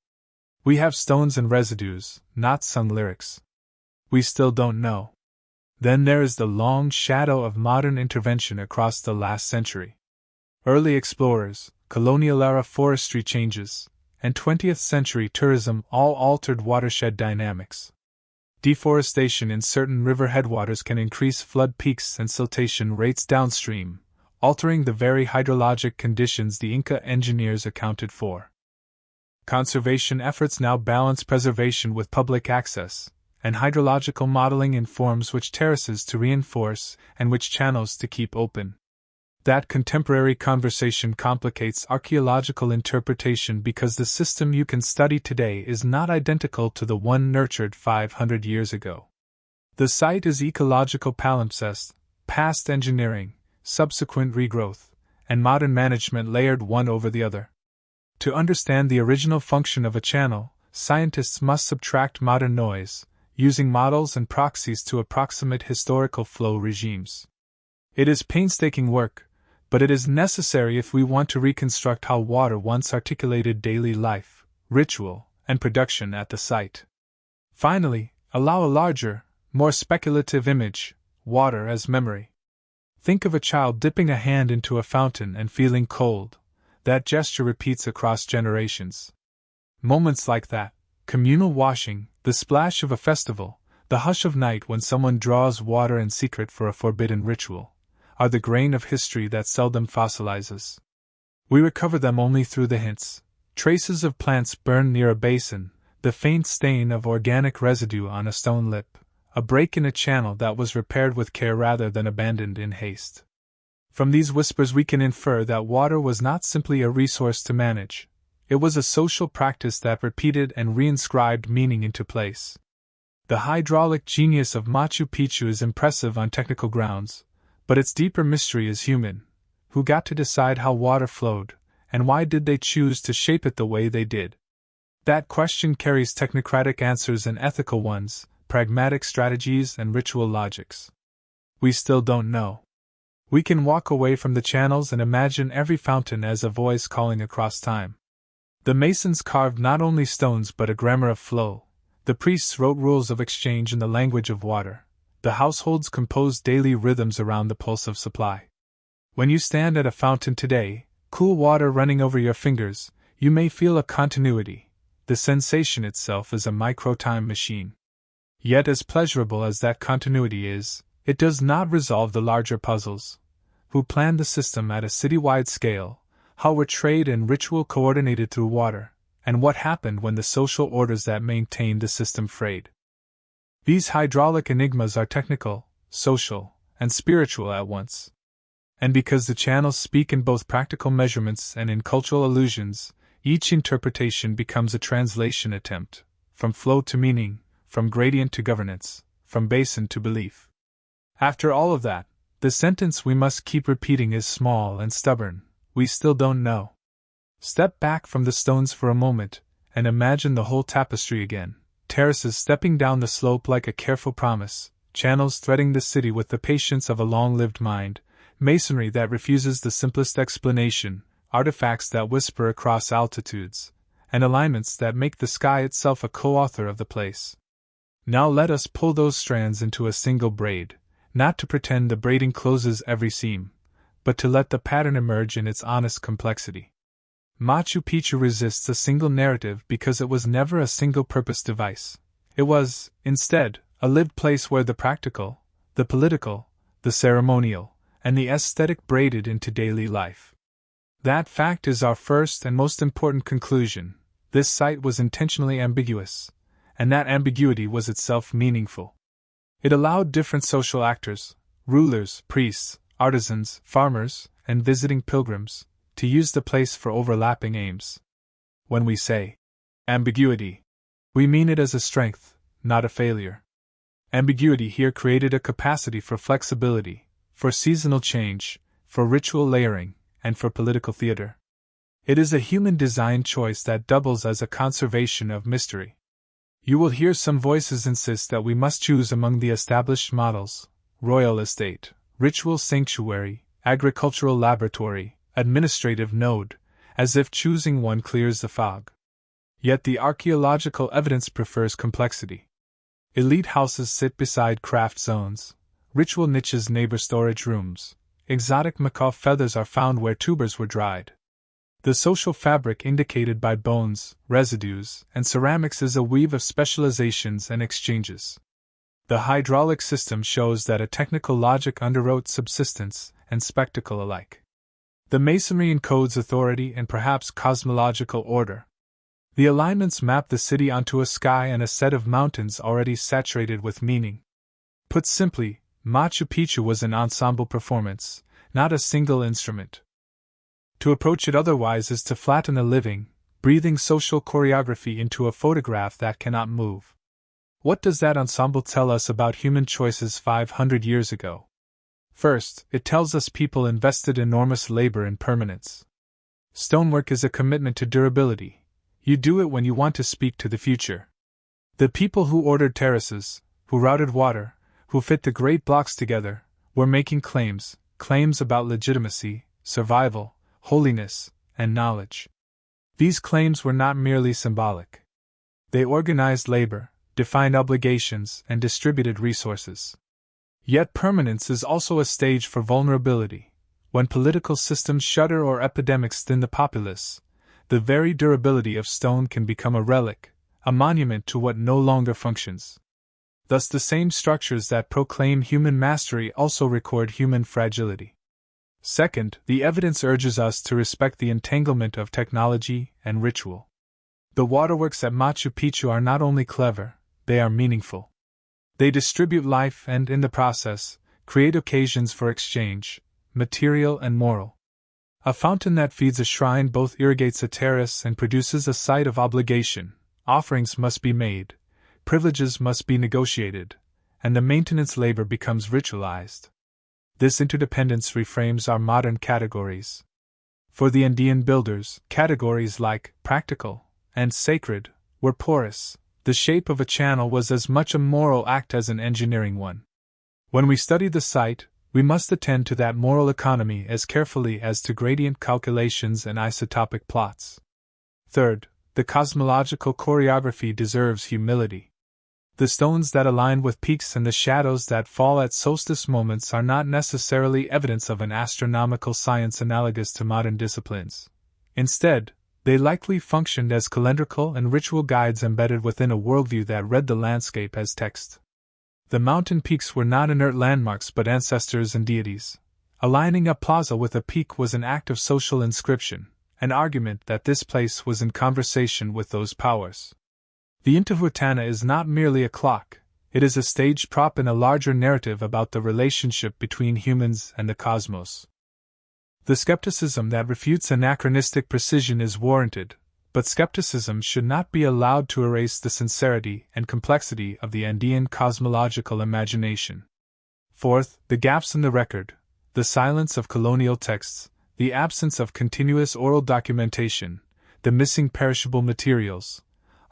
We have stones and residues, not sung lyrics. We still don't know. Then there is the long shadow of modern intervention across the last century. Early explorers, colonial-era forestry changes, and 20th century tourism all altered watershed dynamics. Deforestation in certain river headwaters can increase flood peaks and siltation rates downstream, altering the very hydrologic conditions the Inca engineers accounted for. Conservation efforts now balance preservation with public access, and hydrological modeling informs which terraces to reinforce and which channels to keep open. That contemporary conversation complicates archaeological interpretation because the system you can study today is not identical to the one nurtured 500 years ago. The site is ecological palimpsest, past engineering, subsequent regrowth, and modern management layered one over the other. To understand the original function of a channel, scientists must subtract modern noise, using models and proxies to approximate historical flow regimes. It is painstaking work, but it is necessary if we want to reconstruct how water once articulated daily life, ritual, and production at the site. Finally, allow a larger, more speculative image: water as memory. Think of a child dipping a hand into a fountain and feeling cold. That gesture repeats across generations. Moments like that, communal washing, the splash of a festival, the hush of night when someone draws water in secret for a forbidden ritual, are the grain of history that seldom fossilizes. We recover them only through the hints: traces of plants burned near a basin, the faint stain of organic residue on a stone lip, a break in a channel that was repaired with care rather than abandoned in haste. From these whispers we can infer that water was not simply a resource to manage. It was a social practice that repeated and reinscribed meaning into place. The hydraulic genius of Machu Picchu is impressive on technical grounds, but its deeper mystery is human. Who got to decide how water flowed, and why did they choose to shape it the way they did? That question carries technocratic answers and ethical ones, pragmatic strategies and ritual logics. We still don't know. We can walk away from the channels and imagine every fountain as a voice calling across time. The masons carved not only stones but a grammar of flow. The priests wrote rules of exchange in the language of water. The households composed daily rhythms around the pulse of supply. When you stand at a fountain today, cool water running over your fingers, you may feel a continuity. The sensation itself is a micro-time machine. Yet as pleasurable as that continuity is, it does not resolve the larger puzzles. Who planned the system at a citywide scale? How were trade and ritual coordinated through water? And what happened when the social orders that maintained the system frayed? These hydraulic enigmas are technical, social, and spiritual at once. And because the channels speak in both practical measurements and in cultural allusions, each interpretation becomes a translation attempt, from flow to meaning, from gradient to governance, from basin to belief. After all of that, the sentence we must keep repeating is small and stubborn: we still don't know. Step back from the stones for a moment, and imagine the whole tapestry again: terraces stepping down the slope like a careful promise, channels threading the city with the patience of a long-lived mind, masonry that refuses the simplest explanation, artifacts that whisper across altitudes, and alignments that make the sky itself a co-author of the place. Now let us pull those strands into a single braid, not to pretend the braiding closes every seam, but to let the pattern emerge in its honest complexity. Machu Picchu resists a single narrative because it was never a single-purpose device. It was, instead, a lived place where the practical, the political, the ceremonial, and the aesthetic braided into daily life. That fact is our first and most important conclusion. This site was intentionally ambiguous, and that ambiguity was itself meaningful. It allowed different social actors, rulers, priests, artisans, farmers, and visiting pilgrims, to use the place for overlapping aims. When we say ambiguity, we mean it as a strength, not a failure. Ambiguity here created a capacity for flexibility, for seasonal change, for ritual layering, and for political theater. It is a human design choice that doubles as a conservation of mystery. You will hear some voices insist that we must choose among the established models: royal estate, ritual sanctuary, agricultural laboratory, administrative node, as if choosing one clears the fog. Yet the archaeological evidence prefers complexity. Elite houses sit beside craft zones, ritual niches neighbor storage rooms, exotic macaw feathers are found where tubers were dried. The social fabric indicated by bones, residues, and ceramics is a weave of specializations and exchanges. The hydraulic system shows that a technical logic underwrote subsistence and spectacle alike. The masonry encodes authority and perhaps cosmological order. The alignments map the city onto a sky and a set of mountains already saturated with meaning. Put simply, Machu Picchu was an ensemble performance, not a single instrument. To approach it otherwise is to flatten a living, breathing social choreography into a photograph that cannot move. What does that ensemble tell us about human choices 500 years ago? First, it tells us people invested enormous labor in permanence. Stonework is a commitment to durability. You do it when you want to speak to the future. The people who ordered terraces, who routed water, who fit the great blocks together, were making claims about legitimacy, survival, holiness, and knowledge. These claims were not merely symbolic. They organized labor, defined obligations, and distributed resources. Yet permanence is also a stage for vulnerability. When political systems shudder or epidemics thin the populace, the very durability of stone can become a relic, a monument to what no longer functions. Thus, the same structures that proclaim human mastery also record human fragility. Second, the evidence urges us to respect the entanglement of technology and ritual. The waterworks at Machu Picchu are not only clever, they are meaningful. They distribute life and, in the process, create occasions for exchange, material and moral. A fountain that feeds a shrine both irrigates a terrace and produces a site of obligation. Offerings must be made, privileges must be negotiated, and the maintenance labor becomes ritualized. This interdependence reframes our modern categories. For the Andean builders, categories like practical and sacred were porous. The shape of a channel was as much a moral act as an engineering one. When we study the site, we must attend to that moral economy as carefully as to gradient calculations and isotopic plots. Third, the cosmological choreography deserves humility. The stones that align with peaks and the shadows that fall at solstice moments are not necessarily evidence of an astronomical science analogous to modern disciplines. Instead, they likely functioned as calendrical and ritual guides embedded within a worldview that read the landscape as text. The mountain peaks were not inert landmarks but ancestors and deities. Aligning a plaza with a peak was an act of social inscription, an argument that this place was in conversation with those powers. The Intihuatana is not merely a clock, it is a stage prop in a larger narrative about the relationship between humans and the cosmos. The skepticism that refutes anachronistic precision is warranted, but skepticism should not be allowed to erase the sincerity and complexity of the Andean cosmological imagination. Fourth, the gaps in the record, the silence of colonial texts, the absence of continuous oral documentation, the missing perishable materials,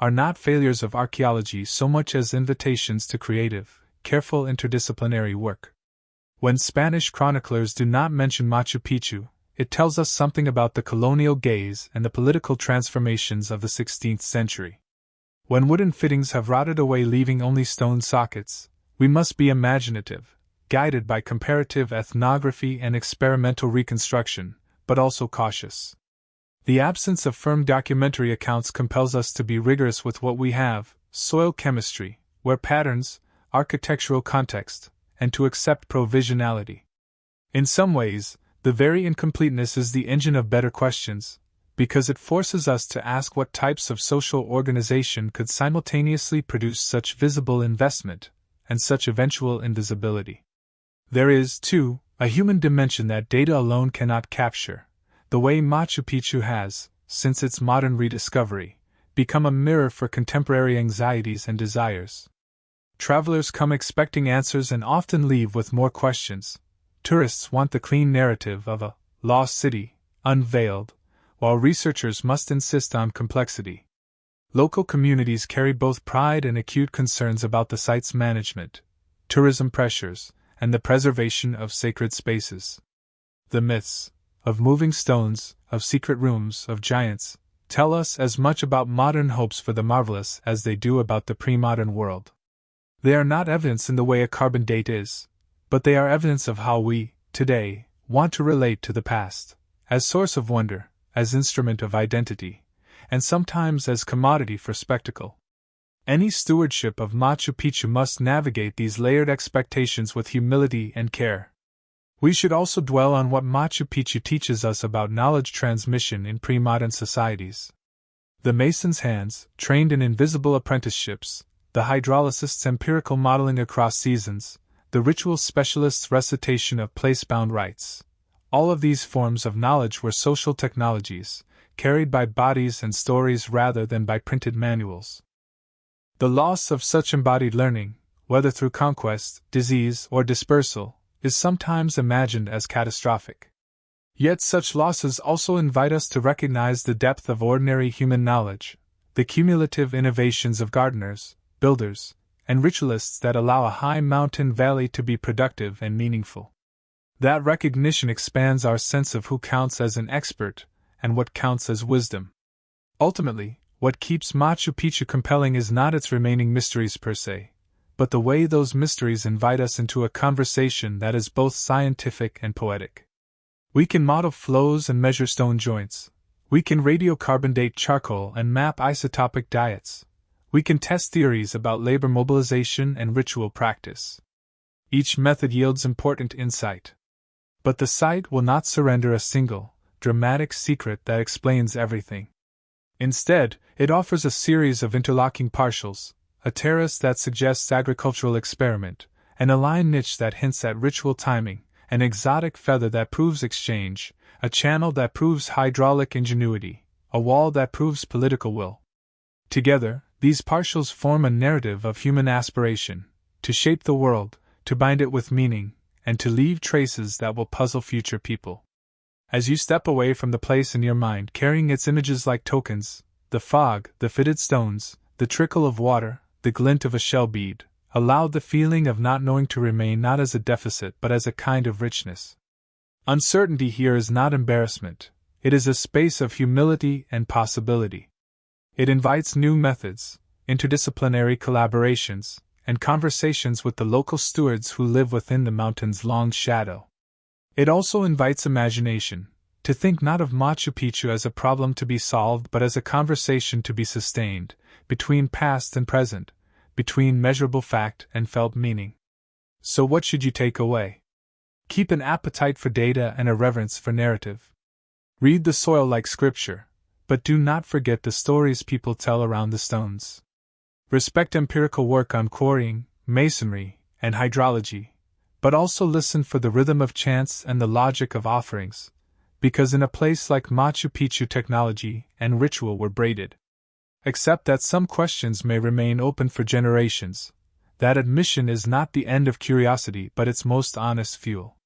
are not failures of archaeology so much as invitations to creative, careful interdisciplinary work. When Spanish chroniclers do not mention Machu Picchu, it tells us something about the colonial gaze and the political transformations of the 16th century. When wooden fittings have rotted away leaving only stone sockets, we must be imaginative, guided by comparative ethnography and experimental reconstruction, but also cautious. The absence of firm documentary accounts compels us to be rigorous with what we have, soil chemistry, where patterns, architectural context, and to accept provisionality. In some ways, the very incompleteness is the engine of better questions, because it forces us to ask what types of social organization could simultaneously produce such visible investment and such eventual invisibility. There is, too, a human dimension that data alone cannot capture, the way Machu Picchu has, since its modern rediscovery, become a mirror for contemporary anxieties and desires. Travelers come expecting answers and often leave with more questions. Tourists want the clean narrative of a lost city, unveiled, while researchers must insist on complexity. Local communities carry both pride and acute concerns about the site's management, tourism pressures, and the preservation of sacred spaces. The myths of moving stones, of secret rooms, of giants, tell us as much about modern hopes for the marvelous as they do about the pre-modern world. They are not evidence in the way a carbon date is, but they are evidence of how we, today, want to relate to the past, as source of wonder, as instrument of identity, and sometimes as commodity for spectacle. Any stewardship of Machu Picchu must navigate these layered expectations with humility and care. We should also dwell on what Machu Picchu teaches us about knowledge transmission in pre-modern societies. The mason's hands, trained in invisible apprenticeships, the hydraulicist's empirical modeling across seasons, the ritual specialist's recitation of place-bound rites. All of these forms of knowledge were social technologies, carried by bodies and stories rather than by printed manuals. The loss of such embodied learning, whether through conquest, disease, or dispersal, is sometimes imagined as catastrophic. Yet such losses also invite us to recognize the depth of ordinary human knowledge, the cumulative innovations of gardeners, builders, and ritualists that allow a high mountain valley to be productive and meaningful. That recognition expands our sense of who counts as an expert and what counts as wisdom. Ultimately, what keeps Machu Picchu compelling is not its remaining mysteries per se, but the way those mysteries invite us into a conversation that is both scientific and poetic. We can model flows and measure stone joints. We can radiocarbon date charcoal and map isotopic diets. We can test theories about labor mobilization and ritual practice. Each method yields important insight. But the site will not surrender a single, dramatic secret that explains everything. Instead, it offers a series of interlocking partials, a terrace that suggests agricultural experiment, an aligned niche that hints at ritual timing, an exotic feather that proves exchange, a channel that proves hydraulic ingenuity, a wall that proves political will. Together, these partials form a narrative of human aspiration, to shape the world, to bind it with meaning, and to leave traces that will puzzle future people. As you step away from the place in your mind carrying its images like tokens, the fog, the fitted stones, the trickle of water, the glint of a shell bead, allow the feeling of not knowing to remain not as a deficit but as a kind of richness. Uncertainty here is not embarrassment, it is a space of humility and possibility. It invites new methods, interdisciplinary collaborations, and conversations with the local stewards who live within the mountain's long shadow. It also invites imagination, to think not of Machu Picchu as a problem to be solved but as a conversation to be sustained, between past and present, between measurable fact and felt meaning. So what should you take away? Keep an appetite for data and a reverence for narrative. Read the soil like scripture, but do not forget the stories people tell around the stones. Respect empirical work on quarrying, masonry, and hydrology, but also listen for the rhythm of chants and the logic of offerings, because in a place like Machu Picchu technology and ritual were braided. Accept that some questions may remain open for generations, that admission is not the end of curiosity but its most honest fuel.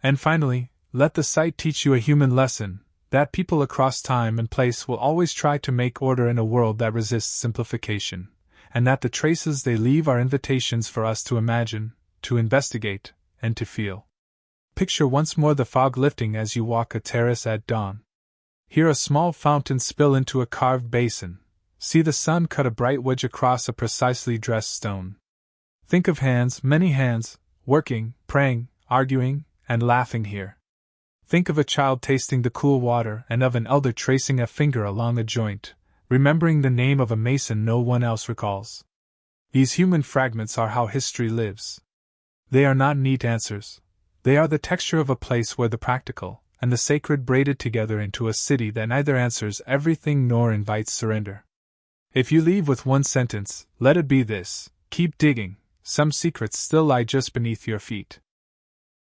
And finally, let the site teach you a human lesson, that people across time and place will always try to make order in a world that resists simplification, and that the traces they leave are invitations for us to imagine, to investigate, and to feel. Picture once more the fog lifting as you walk a terrace at dawn. Hear a small fountain spill into a carved basin. See the sun cut a bright wedge across a precisely dressed stone. Think of hands, many hands, working, praying, arguing, and laughing here. Think of a child tasting the cool water and of an elder tracing a finger along a joint, remembering the name of a mason no one else recalls. These human fragments are how history lives. They are not neat answers. They are the texture of a place where the practical and the sacred braided together into a city that neither answers everything nor invites surrender. If you leave with one sentence, let it be this: keep digging, some secrets still lie just beneath your feet.